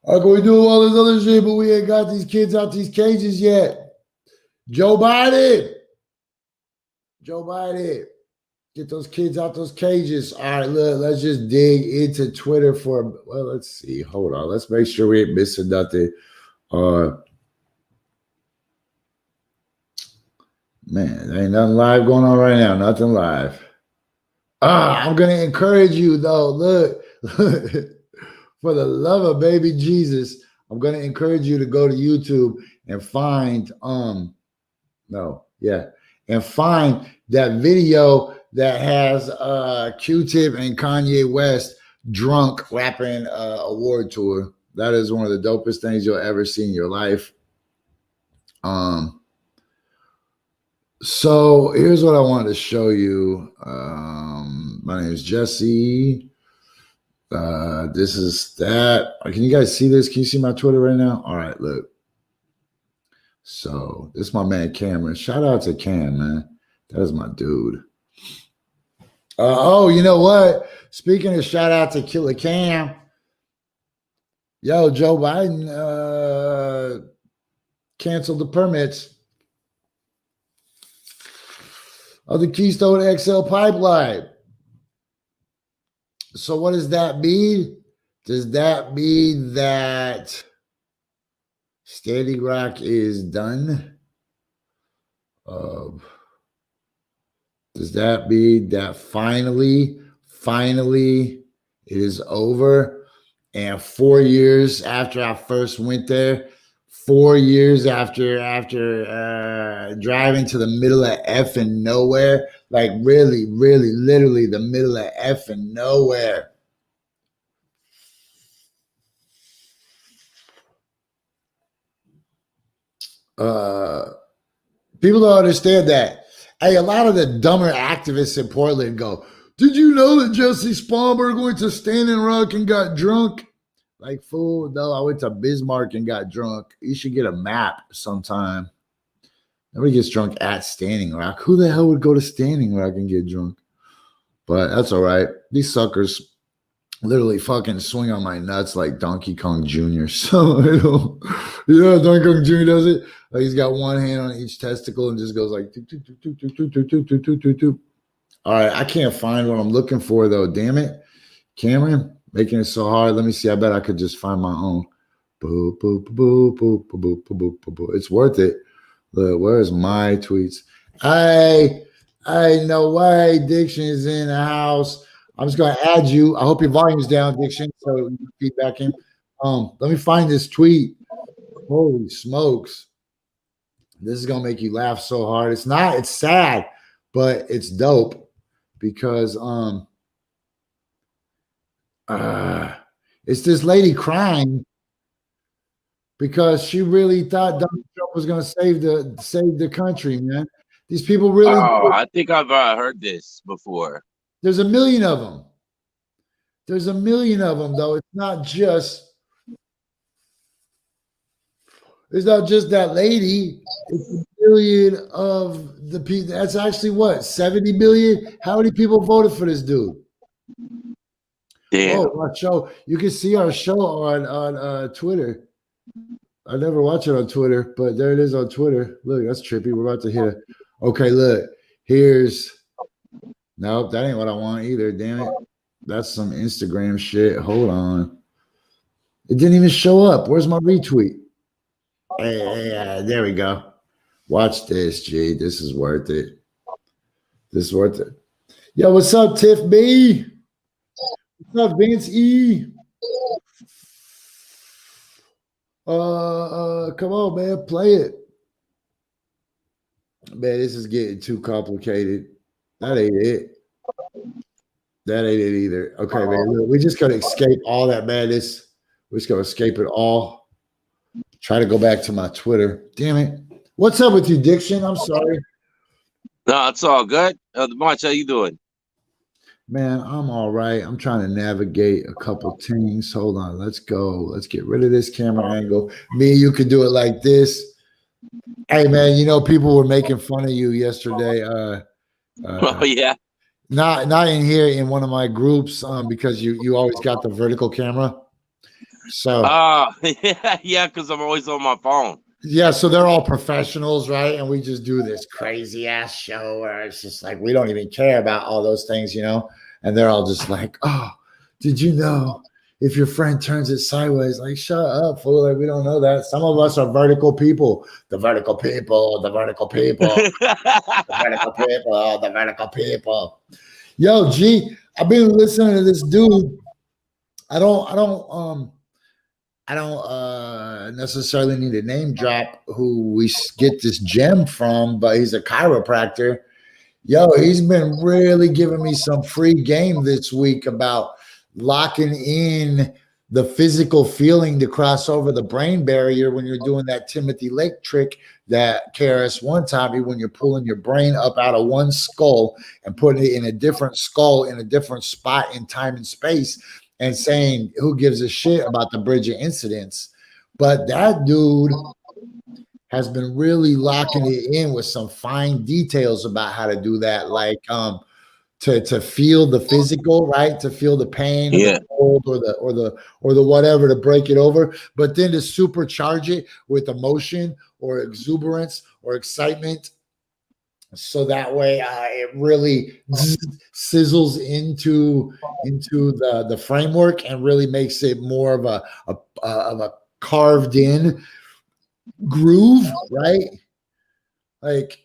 How can we do all this other shit, but we ain't got these kids out these cages yet? Joe Biden. Joe Biden. Get those kids out those cages. All right, look, let's just dig into Twitter for, well, let's see. Hold on. Let's make sure we ain't missing nothing. Man, there ain't nothing live going on right now. Nothing live. I'm going to encourage you, though. Look, for the love of baby Jesus, I'm going to encourage you to go to YouTube and find, and find that video that has Q-Tip and Kanye West drunk rapping award tour. That is one of the dopest things you'll ever see in your life. So here's what I wanted to show you. My name is Jessie. This is that. Can you guys see this? Can you see my Twitter right now? All right, look. So this is my man Cameron. Shout out to Cam, man. That is my dude. You know what? Speaking of shout out to Killer Cam, yo, Joe Biden canceled the permits of the Keystone XL pipeline. So what does that mean? Does that mean that Standing Rock is done? Does that mean that finally it is over? And 4 years after I first went there, 4 years after driving to the middle of effing nowhere, like really, literally the middle of effing nowhere. People don't understand that. Hey, a lot of the dumber activists in Portland go, did you know that Jesse Spalberg went to Standing Rock and got drunk? Like, fool, no, I went to Bismarck and got drunk. You should get a map sometime. Nobody gets drunk at Standing Rock. Who the hell would go to Standing Rock and get drunk? But that's all right. These suckers literally fucking swing on my nuts like Donkey Kong Jr. So, yeah, Donkey Kong Jr. does it. Like he's got one hand on each testicle and just goes like, all right, I can't find what I'm looking for though. Damn it. Cameron, making it so hard. Let me see. I bet I could just find my own. Boo, boo, boo, boo, boo, boo, boo, boo, boo. It's worth it. Look, where's my tweets? I know why Diction is in the house. I'm just going to add you. I hope your volume's down, Diction, so you can feedback him. Let me find this tweet. Holy smokes. This is going to make you laugh so hard. It's not, it's sad, but it's dope because it's this lady crying because she really thought Donald Trump was going to save the country, man. These people really. Oh, I think I've heard this before. There's a million of them. There's a million of them, though. It's not just that lady. It's a million of the people. That's actually what, 70 million? How many people voted for this dude? Damn. Oh, our show. You can see our show on Twitter. I never watch it on Twitter, but there it is on Twitter. Look, that's trippy. We're about to hit it. Okay, look. Nope, that ain't what I want either. Damn it. That's some Instagram shit. Hold on. It didn't even show up. Where's my retweet? Hey, there we go. Watch this, G. This is worth it. This is worth it. Yo, what's up, Tiff B? What's up, Vince E? Come on, man, play it. Man, this is getting too complicated. That ain't it. That ain't it either. Okay, man, look, we just gotta escape all that madness. We're just gonna escape it all. Try to go back to my Twitter. Damn it. What's up with you, Diction? I'm sorry. No, it's all good. March, how you doing? Man, I'm all right. I'm trying to navigate a couple things. Hold on. Let's go. Let's get rid of this camera angle. Me, you could do it like this. Hey, man, you know, people were making fun of you yesterday. Oh, yeah. Not in here in one of my groups because you always got the vertical camera. So yeah, because I'm always on my phone. Yeah, so they're all professionals, right? And we just do this crazy ass show where it's just like we don't even care about all those things, you know? And they're all just like, oh, did you know if your friend turns it sideways? Like, shut up, fool. Like, we don't know that. Some of us are vertical people. The vertical people, the vertical people, the vertical people, the vertical people. Yo, G, I've been listening to this dude. I don't necessarily need a name drop who we get this gem from, but he's a chiropractor. Yo, he's been really giving me some free game this week about locking in the physical feeling to cross over the brain barrier when you're doing that Timothy Lake trick that KRS-One taught me, when you're pulling your brain up out of one skull and putting it in a different skull in a different spot in time and space, and saying, who gives a shit about the Bridget incidents? But that dude has been really locking it in with some fine details about how to do that, like to feel the physical, right? To feel the pain, yeah, or the whatever, to break it over, but then to supercharge it with emotion or exuberance or excitement. So that way it really sizzles into the framework and really makes it more of a carved in groove, right? Like,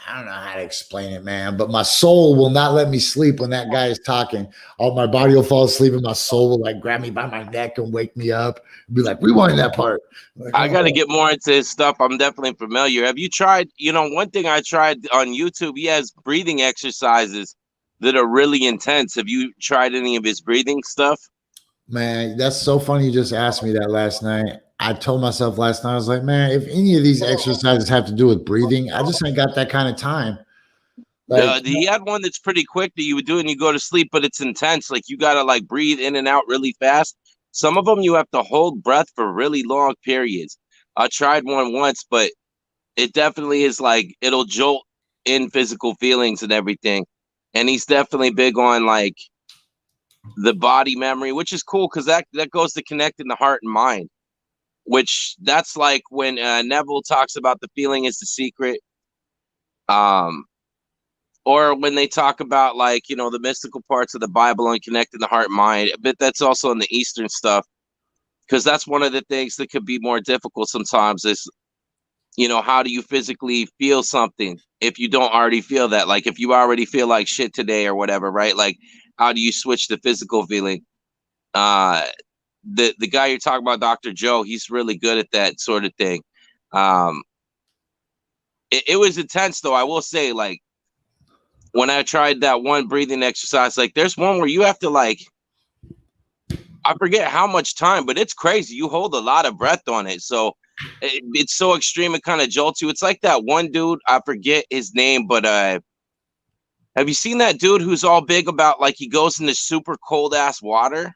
I don't know how to explain it, man, but my soul will not let me sleep when that guy is talking. Oh, my body will fall asleep and my soul will like grab me by my neck and wake me up and be like, rewind that part. Like, I got to get more into his stuff. I'm definitely familiar. Have you tried, one thing I tried on YouTube, he has breathing exercises that are really intense. Have you tried any of his breathing stuff? Man, that's so funny. You just asked me that last night. I told myself last night, I was like, man, if any of these exercises have to do with breathing, I just ain't got that kind of time. Like, He had one that's pretty quick that you would do and you go to sleep, but it's intense. Like you gotta like breathe in and out really fast. Some of them you have to hold breath for really long periods. I tried one once, but it definitely is like it'll jolt in physical feelings and everything. And he's definitely big on like the body memory, which is cool because that goes to connecting the heart and mind. Which that's like when Neville talks about the feeling is the secret. Or when they talk about like, you know, the mystical parts of the Bible and connecting the heart and mind, but that's also in the Eastern stuff. Because that's one of the things that could be more difficult sometimes is, you know, how do you physically feel something if you don't already feel that? Like if you already feel like shit today or whatever, right? Like how do you switch the physical feeling? The guy you're talking about, Dr. Joe, he's really good at that sort of thing. It was intense though, I will say, like when I tried that one breathing exercise, like there's one where you have to like, I forget how much time, but it's crazy. You hold a lot of breath on it. So it's so extreme. It kind of jolts you. It's like that one dude, I forget his name, but have you seen that dude who's all big about like he goes into super cold ass water?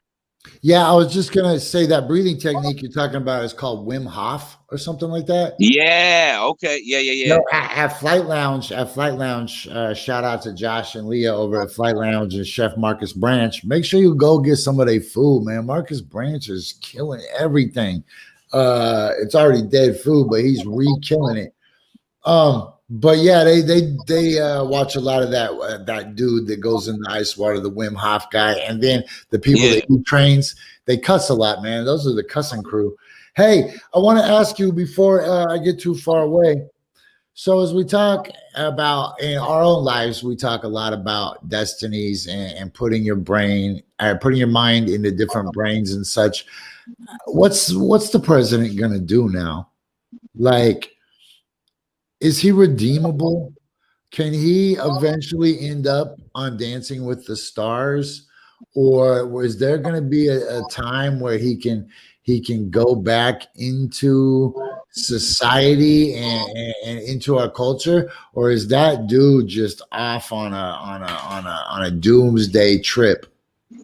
yeah, I was just gonna say that breathing technique you're talking about is called Wim Hof or something like that. Yeah. Okay. Yeah. No, at Flight Lounge, shout out to Josh and Leah over at Flight Lounge and Chef Marcus Branch. Make sure you go get some of their food, man. Marcus Branch is killing everything. It's already dead food, but he's re-killing it. But yeah, they watch a lot of that dude that goes in the ice water, the Wim Hof guy, and then the people Yeah. that he trains. They cuss a lot, man. Those are the cussing crew. Hey, I want to ask you before I get too far away. So as we talk about in our own lives, we talk a lot about destinies and putting your putting your mind into different brains and such. What's the president gonna do now? Like, is he redeemable? Can he eventually end up on Dancing with the Stars, or is there going to be a time where he can go back into society and into our culture, or is that dude just off on a doomsday trip?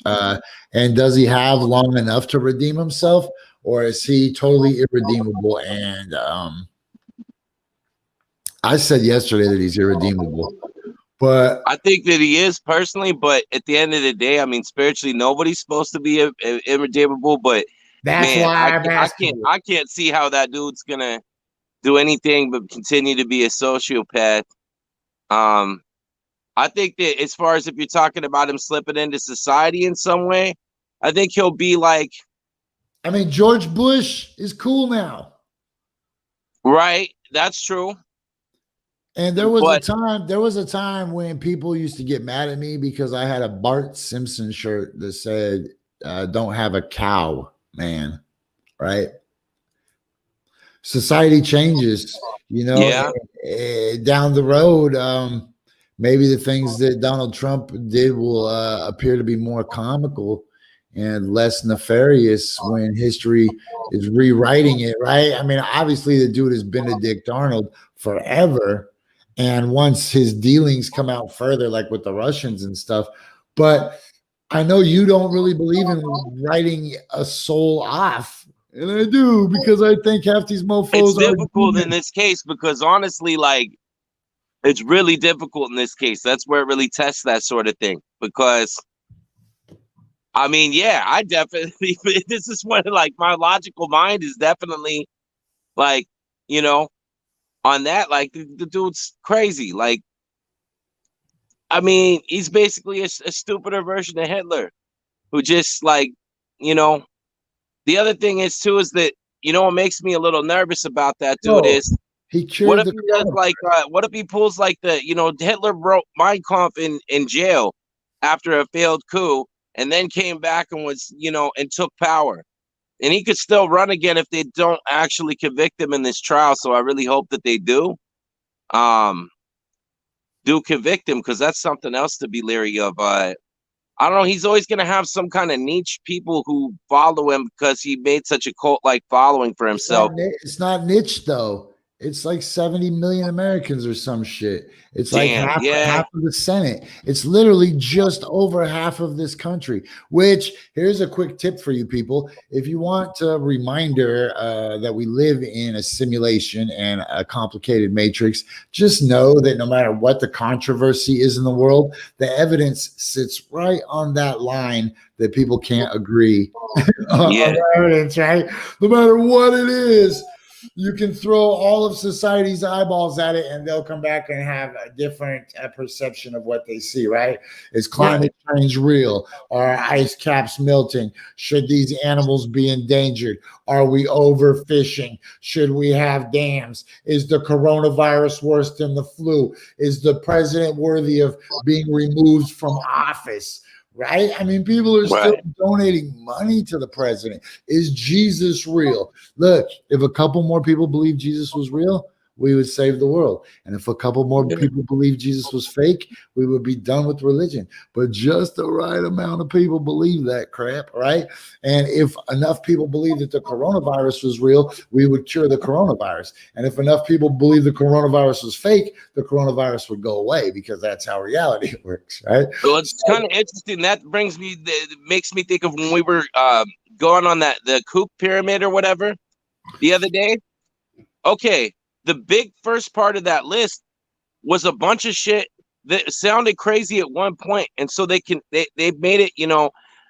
And does he have long enough to redeem himself, or is he totally irredeemable? And I said yesterday that he's irredeemable, but I think that he is personally, but at the end of the day, I mean, spiritually, nobody's supposed to be irredeemable. But that's man, why I'm asking you. I can't see how that dude's gonna do anything but continue to be a sociopath. I think that as far as if you're talking about him slipping into society in some way, I think he'll be like, I mean, George Bush is cool now. right, that's true. And there was a time when people used to get mad at me because I had a Bart Simpson shirt that said, don't have a cow, man. Right? Society changes, you know, Yeah. down the road. Maybe the things that Donald Trump did will appear to be more comical and less nefarious when history is rewriting it, right? I mean, obviously, the dude is Benedict Arnold forever. And once his dealings come out further, like with the Russians and stuff, but I know you don't really believe in writing a soul off. And I do because I think half these mofos It's are difficult in demons. this case because honestly, like, it's really difficult in this case. That's where it really tests that sort of thing. Because, I mean, yeah, I definitely, this is when, like, my logical mind is definitely, like, you know, on that, like, the dude's crazy. Like, I mean, he's basically a stupider version of Hitler who just, like, you know, the other thing is, too, is that, you know, what makes me a little nervous about that dude No, is, he what cured if the he does coronavirus. like what if he pulls like the, you know, Hitler wrote Mein Kampf in jail after a failed coup and then came back and was, you know, and took power. And he could still run again if they don't actually convict him in this trial. So I really hope that they do convict him because that's something else to be leery of. I don't know. He's always going to have some kind of niche people who follow him because he made such a cult-like following for himself. It's not niche though. It's like 70 million Americans or some shit. It's like Damn, half of the Senate. It's literally just over half of this country. Which, here's a quick tip for you people. If you want a reminder that we live in a simulation and a complicated matrix, just know that no matter what the controversy is in the world, the evidence sits right on that line that people can't agree on the evidence, right? No matter what it is, you can throw all of society's eyeballs at it and they'll come back and have a different perception of what they see, right? Is climate change real? Are ice caps melting? Should these animals be endangered? Are we overfishing? Should we have dams? Is the coronavirus worse than the flu? Is the president worthy of being removed from office? Right? I mean, people are still donating money to the president. Is Jesus real? Look, if a couple more people believe Jesus was real, we would save the world. And if a couple more people believe Jesus was fake, we would be done with religion. But just the right amount of people believe that crap, right? And if enough people believe that the coronavirus was real, we would cure the coronavirus. And if enough people believe the coronavirus was fake, the coronavirus would go away because that's how reality works, right? Well, it's kind of interesting. That makes me think of when we were going on the Kook pyramid or whatever the other day. Okay. The big first part of that list was a bunch of shit that sounded crazy at one point, and so they made it,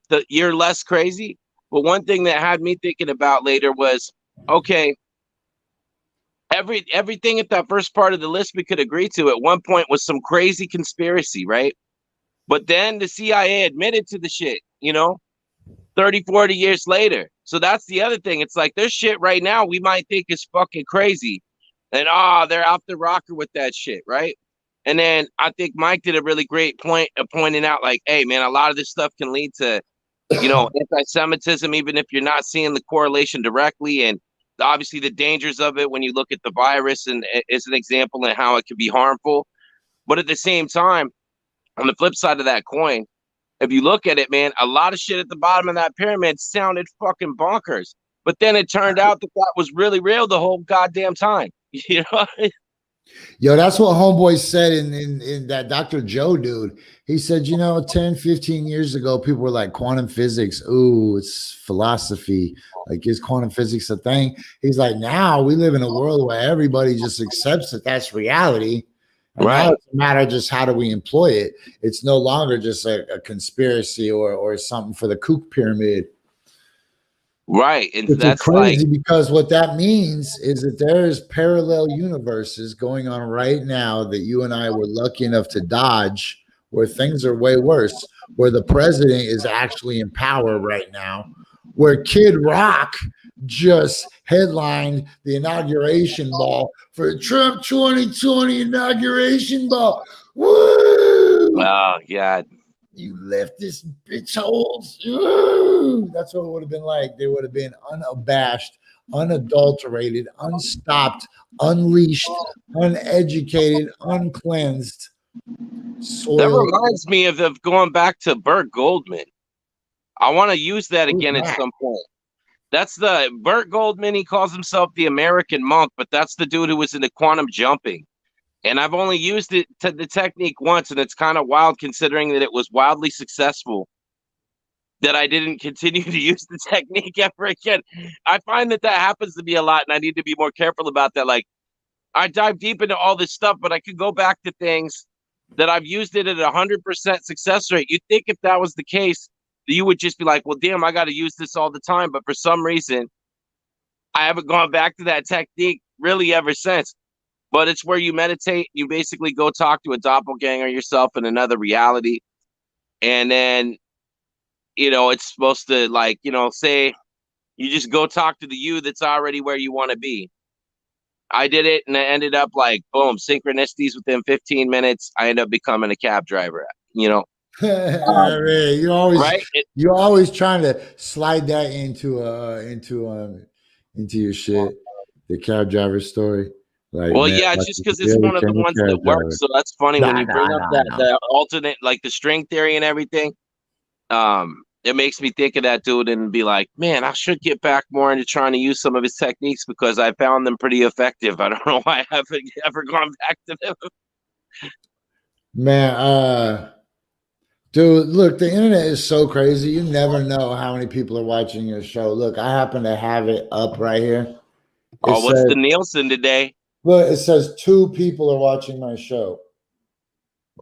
the year less crazy. But one thing that had me thinking about later was, okay, everything at that first part of the list we could agree to at one point was some crazy conspiracy, right? But then the CIA admitted to the shit, 30, 40 years later. So that's the other thing. It's like there's shit right now we might think is fucking crazy. And they're off the rocker with that shit, right? And then I think Mike did a really great point of pointing out, like, hey, man, a lot of this stuff can lead to, anti-Semitism, even if you're not seeing the correlation directly. And obviously the dangers of it when you look at the virus and as an example and how it can be harmful. But at the same time, on the flip side of that coin, if you look at it, man, a lot of shit at the bottom of that pyramid sounded fucking bonkers. But then it turned out that was really real the whole goddamn time. Yo, that's what homeboy said in that Dr. Joe dude. He said, 10, 15 years ago, people were like, quantum physics, ooh, it's philosophy. Like, is quantum physics a thing? He's like, now we live in a world where everybody just accepts that that's reality. And now it's a matter of just how do we employ it. It's no longer just a conspiracy or something for the Kook pyramid. Right. And it's that's crazy because what that means is that there's parallel universes going on right now that you and I were lucky enough to dodge, where things are way worse, where the president is actually in power right now, where Kid Rock just headlined the inauguration ball for Trump 2020 inauguration ball. Woo! Oh, God. You left this bitch holes. Ooh, that's what it would have been like. They would have been unabashed, unadulterated, unstopped, unleashed, uneducated, uncleansed. Soil. That reminds me of going back to Burt Goldman. I want to use that again at some point. That's the Burt Goldman. He calls himself the American monk, but that's the dude who was into quantum jumping. And I've only used the technique once, and it's kind of wild considering that it was wildly successful that I didn't continue to use the technique ever again. I find that happens to me a lot, and I need to be more careful about that. Like, I dive deep into all this stuff, but I could go back to things that I've used it at 100% success rate. You'd think if that was the case, you would just be like, well, damn, I got to use this all the time. But for some reason, I haven't gone back to that technique really ever since. But it's where you meditate. You basically go talk to a doppelganger yourself in another reality. And then, it's supposed to say you just go talk to the you that's already where you want to be. I did it and I ended up like, boom, synchronicities within 15 minutes. I end up becoming a cab driver, You're always trying to slide that into your shit, the cab driver story. Like, well, yeah, it's just because it's one of the ones that works. So that's funny when you bring up that the alternate, like the string theory and everything. it makes me think of that dude and be like, man, I should get back more into trying to use some of his techniques because I found them pretty effective. I don't know why I haven't ever gone back to them. Man, dude, look, the internet is so crazy. You never know how many people are watching your show. Look, I happen to have it up right here. Oh, what's the Nielsen today? Look, it says 2 people are watching my show.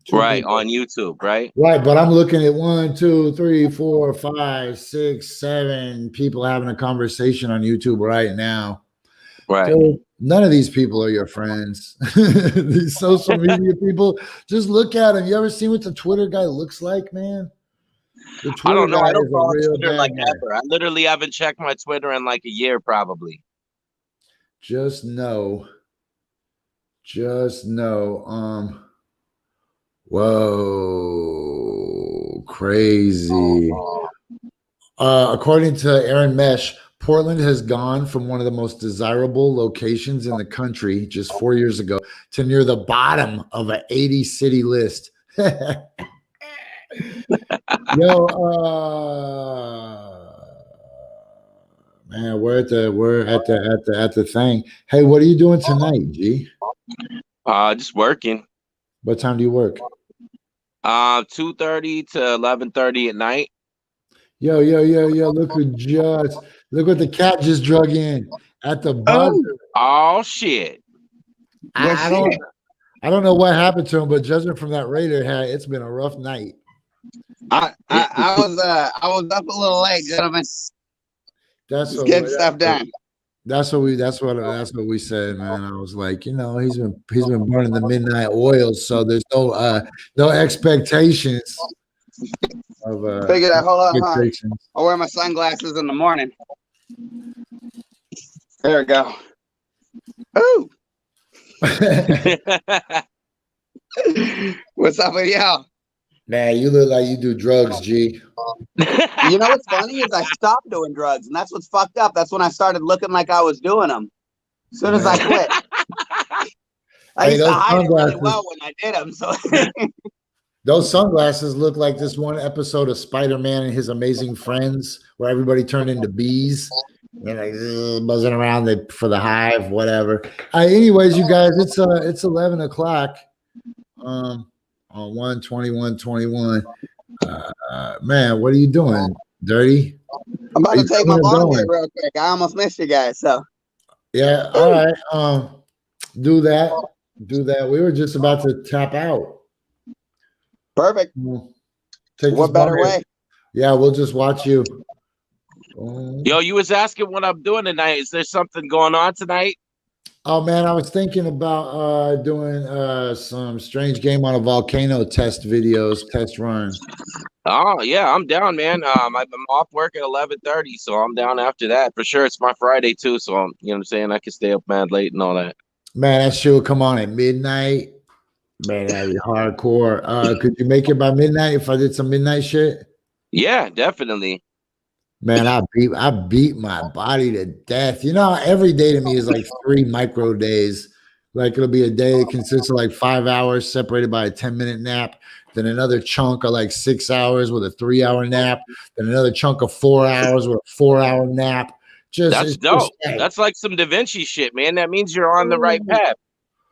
2 right, people. on YouTube, right? Right, but I'm looking at 1, 2, 3, 4, 5, 6, 7 people having a conversation on YouTube right now. Right. Dude, none of these people are your friends. These social media people, just look at them. You ever seen what the Twitter guy looks like, man? The Twitter I don't know. guy I don't is a follow real Twitter bad like guy. ever. I literally haven't checked my Twitter in like a year, probably. Just know. Whoa, crazy. According to Aaron Mesh, Portland has gone from one of the most desirable locations in the country just 4 years ago to near the bottom of an 80 city list. Yo, man, we're at the thing. Hey, what are you doing tonight, G? Just working. What time do you work? 2:30 to 11:30 at night. Yo, look what the cat just drug in at the buzzer. Oh shit. I don't know what happened to him, but judging from that Raider hat, it's been a rough night. I was up a little late, gentlemen. That's Just getting stuff done. That's what we said, man. I was like, he's been burning the midnight oil, so there's no expectations of Figured out. Hold on, huh? I'll wear my sunglasses in the morning. There we go. Ooh. What's up with y'all? Man, you look like you do drugs, G. You know what's funny is I stopped doing drugs, and that's what's fucked up. That's when I started looking like I was doing them. As soon as I quit. I used to hide it really well when I did them. So those sunglasses look like this one episode of Spider-Man and His Amazing Friends where everybody turned into bees. They're like buzzing around for the hive, whatever. Anyways, you guys, it's 11 o'clock. On 1/21/21. Man, what are you doing, Dirty? I'm about to take my bong hit real quick. I almost missed you guys. So yeah, all right. Do that. We were just about to tap out. Perfect. What better way? Yeah, we'll just watch you. Yo, you was asking what I'm doing tonight. Is there something going on tonight? Oh man, I was thinking about doing some strange game on a volcano test run. Oh yeah, I'm down, man. I'm off work at 11:30, so I'm down after that for sure. It's my Friday too, so you know what I'm saying. I can stay up mad late and all that. Man, that shit will come on at midnight. Man, that'd be hardcore. Could you make it by midnight if I did some midnight shit? Yeah, definitely. Man, I beat my body to death. Every day to me is like 3 micro days. Like it'll be a day that consists of like 5 hours separated by a 10-minute nap, then another chunk of like 6 hours with a 3-hour nap, then another chunk of 4 hours with a 4-hour nap. That's dope. That's like some Da Vinci shit, man. That means you're on the right path.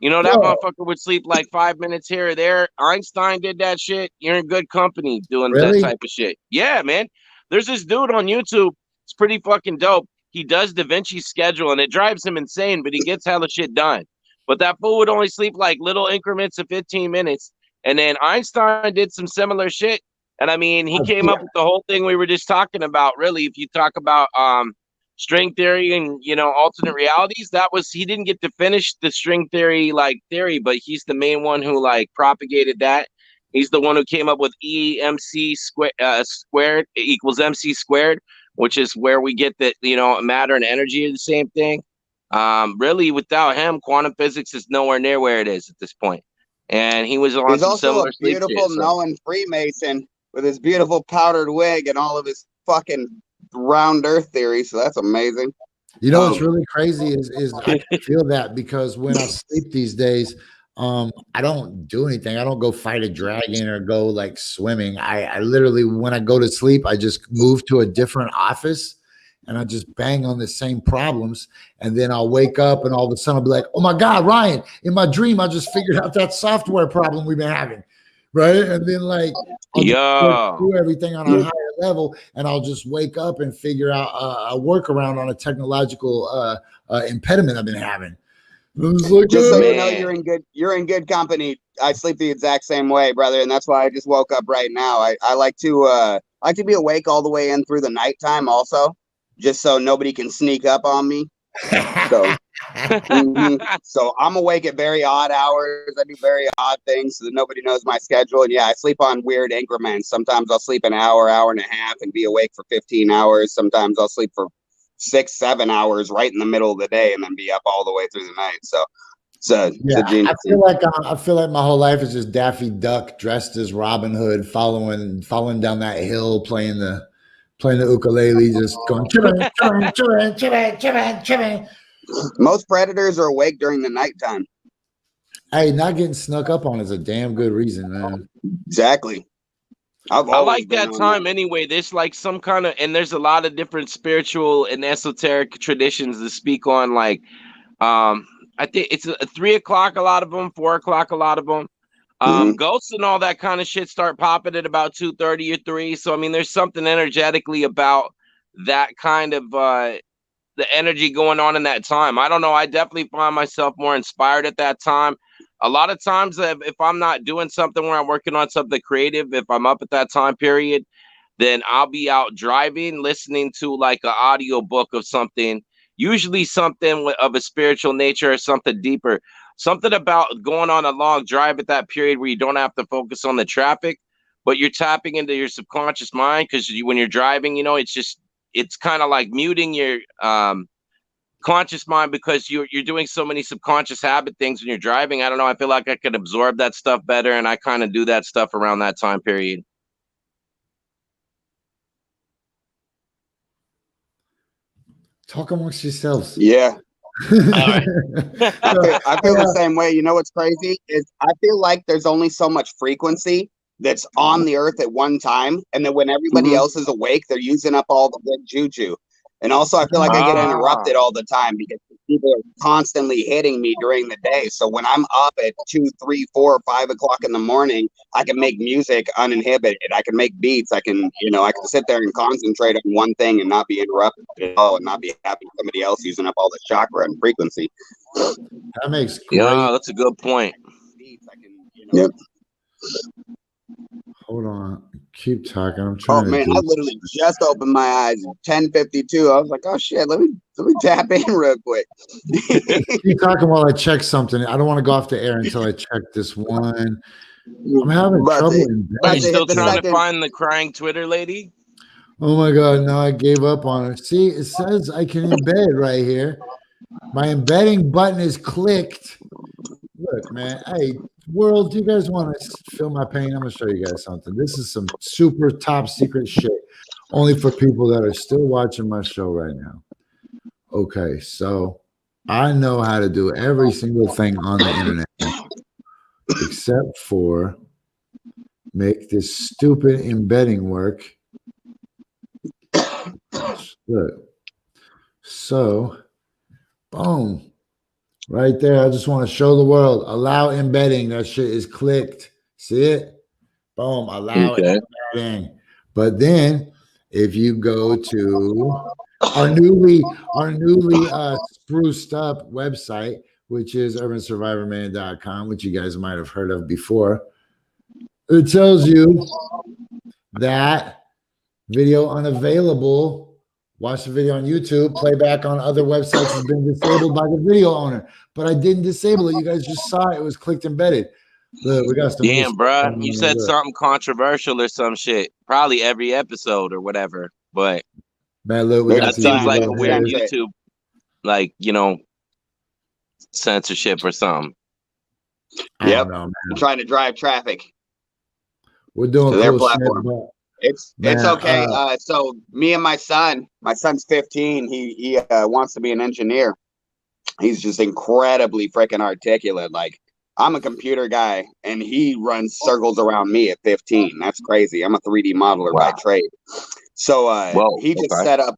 That motherfucker would sleep like 5 minutes here or there. Einstein did that shit. You're in good company doing that type of shit. Yeah, man. There's this dude on YouTube. It's pretty fucking dope. He does Da Vinci's schedule, and it drives him insane, but he gets hella shit done. But that fool would only sleep like little increments of 15 minutes. And then Einstein did some similar shit. And I mean, he came up with the whole thing we were just talking about. Really, if you talk about string theory and alternate realities, he didn't get to finish the string theory theory, but he's the main one who propagated that. He's the one who came up with EMC squared equals MC squared, which is where we get that matter and energy are the same thing. Really, without him, quantum physics is nowhere near where it is at this point. And he was on some similar sleep shit. He's also a beautiful knowing Freemason with his beautiful powdered wig and all of his fucking round earth theory. So that's amazing. What's really crazy is I can feel that because when I sleep these days, I don't do anything. I don't go fight a dragon or go like swimming. I literally, when I go to sleep, I just move to a different office and I just bang on the same problems. And then I'll wake up and all of a sudden I'll be like, oh my God, Ryan, in my dream, I just figured out that software problem we've been having. Right. And then like, I'll just work through everything on a higher level and I'll just wake up and figure out a workaround on a technological impediment I've been having. Like, just so you know, you're in good company. I sleep the exact same way, brother, and that's why I just woke up right now. I like to be awake all the way in through the nighttime also, just so nobody can sneak up on me. So, so I'm awake at very odd hours. I do very odd things so that nobody knows my schedule. And yeah, I sleep on weird increments. Sometimes I'll sleep an hour, hour and a half, and be awake for 15 hours. Sometimes I'll sleep for 6-7 hours right in the middle of the day and then be up all the way through the night. So yeah, I feel like my whole life is just Daffy Duck dressed as Robin Hood, following down that hill, playing the ukulele, just going chivin. Most predators are awake during the nighttime. Hey, not getting snuck up on is a damn good reason, man. Exactly. I like that time anyway. There's like some kind of, and there's a lot of different spiritual and esoteric traditions to speak on. Like, I think it's 3 o'clock, a lot of them, 4 o'clock, a lot of them. Ghosts and all that kind of shit start popping at about 2:30 or 3. So, I mean, there's something energetically about that kind of, the energy going on in that time. I don't know. I definitely find myself more inspired at that time. A lot of times if I'm not doing something where I'm working on something creative, if I'm up at that time period, then I'll be out driving, listening to like an audio book of something, usually something of a spiritual nature or something deeper, something about going on a long drive at that period where you don't have to focus on the traffic, but you're tapping into your subconscious mind. Because when you're driving, you know, it's kind of like muting your conscious mind because you're doing so many subconscious habit things when you're driving. I don't know. I feel like I could absorb that stuff better, and I kind of do that stuff around that time period. Talk amongst yourselves. Yeah. Right. I feel the same way. You know what's crazy is I feel like there's only so much frequency that's on the earth at one time, and then when everybody else is awake, they're using up all the good juju. And also, I feel like I get interrupted all the time because people are constantly hitting me during the day. So when I'm up at 2, 3, 4, 5 o'clock in the morning, I can make music uninhibited. I can make beats. I can sit there and concentrate on one thing and not be interrupted at all, and not be having somebody else using up all the chakra and frequency. That makes great. Yeah, that's a good point. Yep. Hold on. Keep talking. I'm trying. Oh man, I literally just opened my eyes. 10:52. I was like, oh shit, let me tap in real quick. Keep talking while I check something. I don't want to go off the air until I check this one. I'm having trouble. Are you still trying to find the crying Twitter lady? Oh my God, no, I gave up on her. See, it says I can embed right here. My embedding button is clicked. Look, man. Hey, world, do you guys want to feel my pain? I'm going to show you guys something. This is some super top secret shit, only for people that are still watching my show right now. Okay, so I know how to do every single thing on the internet except for make this stupid embedding work. Look. So, boom. Right there. I just want to show the world. Allow embedding. That shit is clicked. See it? Boom. Allow embedding. But then if you go to our newly spruced up website, which is urbansurvivorman.com, which you guys might have heard of before, it tells you that video unavailable. Watch the video on YouTube. Playback on other websites has been disabled by the video owner, but I didn't disable it. You guys just saw it. It was clicked embedded. Look, we got some. Damn, bro. You said something controversial or some shit. Probably every episode or whatever. But man, look, we got that seems like a weird YouTube, like, you know, censorship or something. Yep. I'm trying to drive traffic. We're doing their cool platform. Shit, it's okay. So me and my son's 15. He wants to be an engineer. He's just incredibly freaking articulate. Like I'm a computer guy, and he runs circles around me at 15. That's crazy. I'm a 3D modeler by trade. So he just set up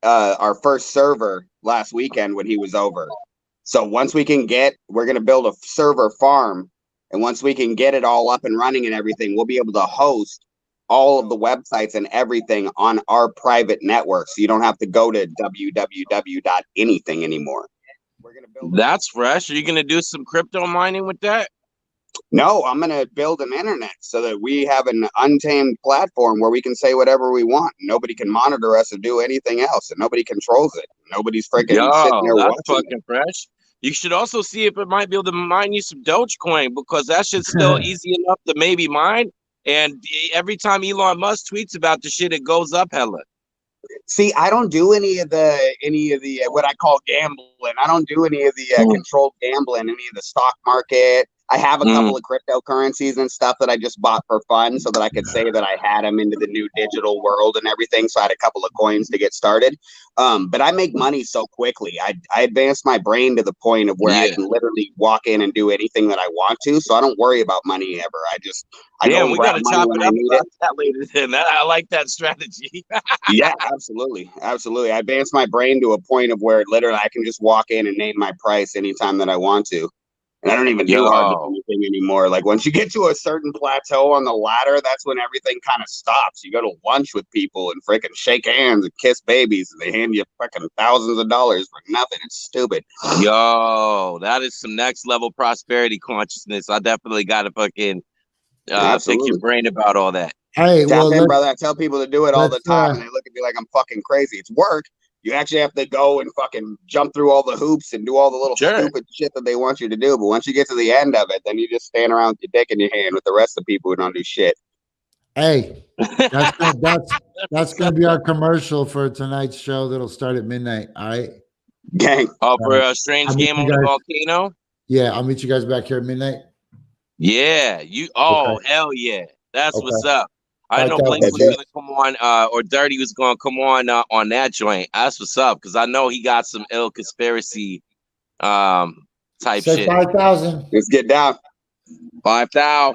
our first server last weekend when he was over. So once we can we're going to build a server farm. And once we can get it all up and running and everything, we'll be able to host all of the websites and everything on our private network. So you don't have to go to www.anything anymore. We're gonna build That's fresh. Are you going to do some crypto mining with that? No, I'm going to build an internet so that we have an untamed platform where we can say whatever we want. Nobody can monitor us or do anything else, and nobody controls it. Nobody's freaking sitting there that's watching fucking fresh. You should also see if it might be able to mine you some Dogecoin, because that shit's still easy enough to maybe mine. And every time Elon Musk tweets about the shit, it goes up hella. See, I don't do any of the what I call gambling. I don't do any of the controlled gambling, any of the stock market. I have a couple of cryptocurrencies and stuff that I just bought for fun so that I could say that I had them into the new digital world and everything. So I had a couple of coins to get started. But I make money so quickly. I advanced my brain to the point of where I can literally walk in and do anything that I want to. So I don't worry about money ever. I go and grab money when I need it. That later then. I like that strategy. Yeah, absolutely. Absolutely. I advanced my brain to a point of where literally I can just walk in and name my price anytime that I want to. And I don't even do hard to do anything anymore. Like once you get to a certain plateau on the ladder, that's when everything kind of stops. You go to lunch with people and freaking shake hands and kiss babies, and they hand you freaking thousands of dollars for nothing. It's stupid. Yo, that is some next level prosperity consciousness. I definitely got to fucking pick your brain about all that. Hey, tap in, brother. I tell people to do it all the time, and they look at me like I'm fucking crazy. It's work. You actually have to go and fucking jump through all the hoops and do all the little stupid shit that they want you to do. But once you get to the end of it, then you just stand around with your dick in your hand with the rest of the people who don't do shit. Hey, that's gonna be our commercial for tonight's show. That'll start at midnight. All right, gang. Oh, for a strange game on the volcano. Yeah, I'll meet you guys back here at midnight. Yeah, hell yeah, that's what's up. I know Blake was gonna come on, or Dirty was gonna come on that joint. That's what's up, because I know he got some ill conspiracy type shit. 5,000. Let's get down. 5,000.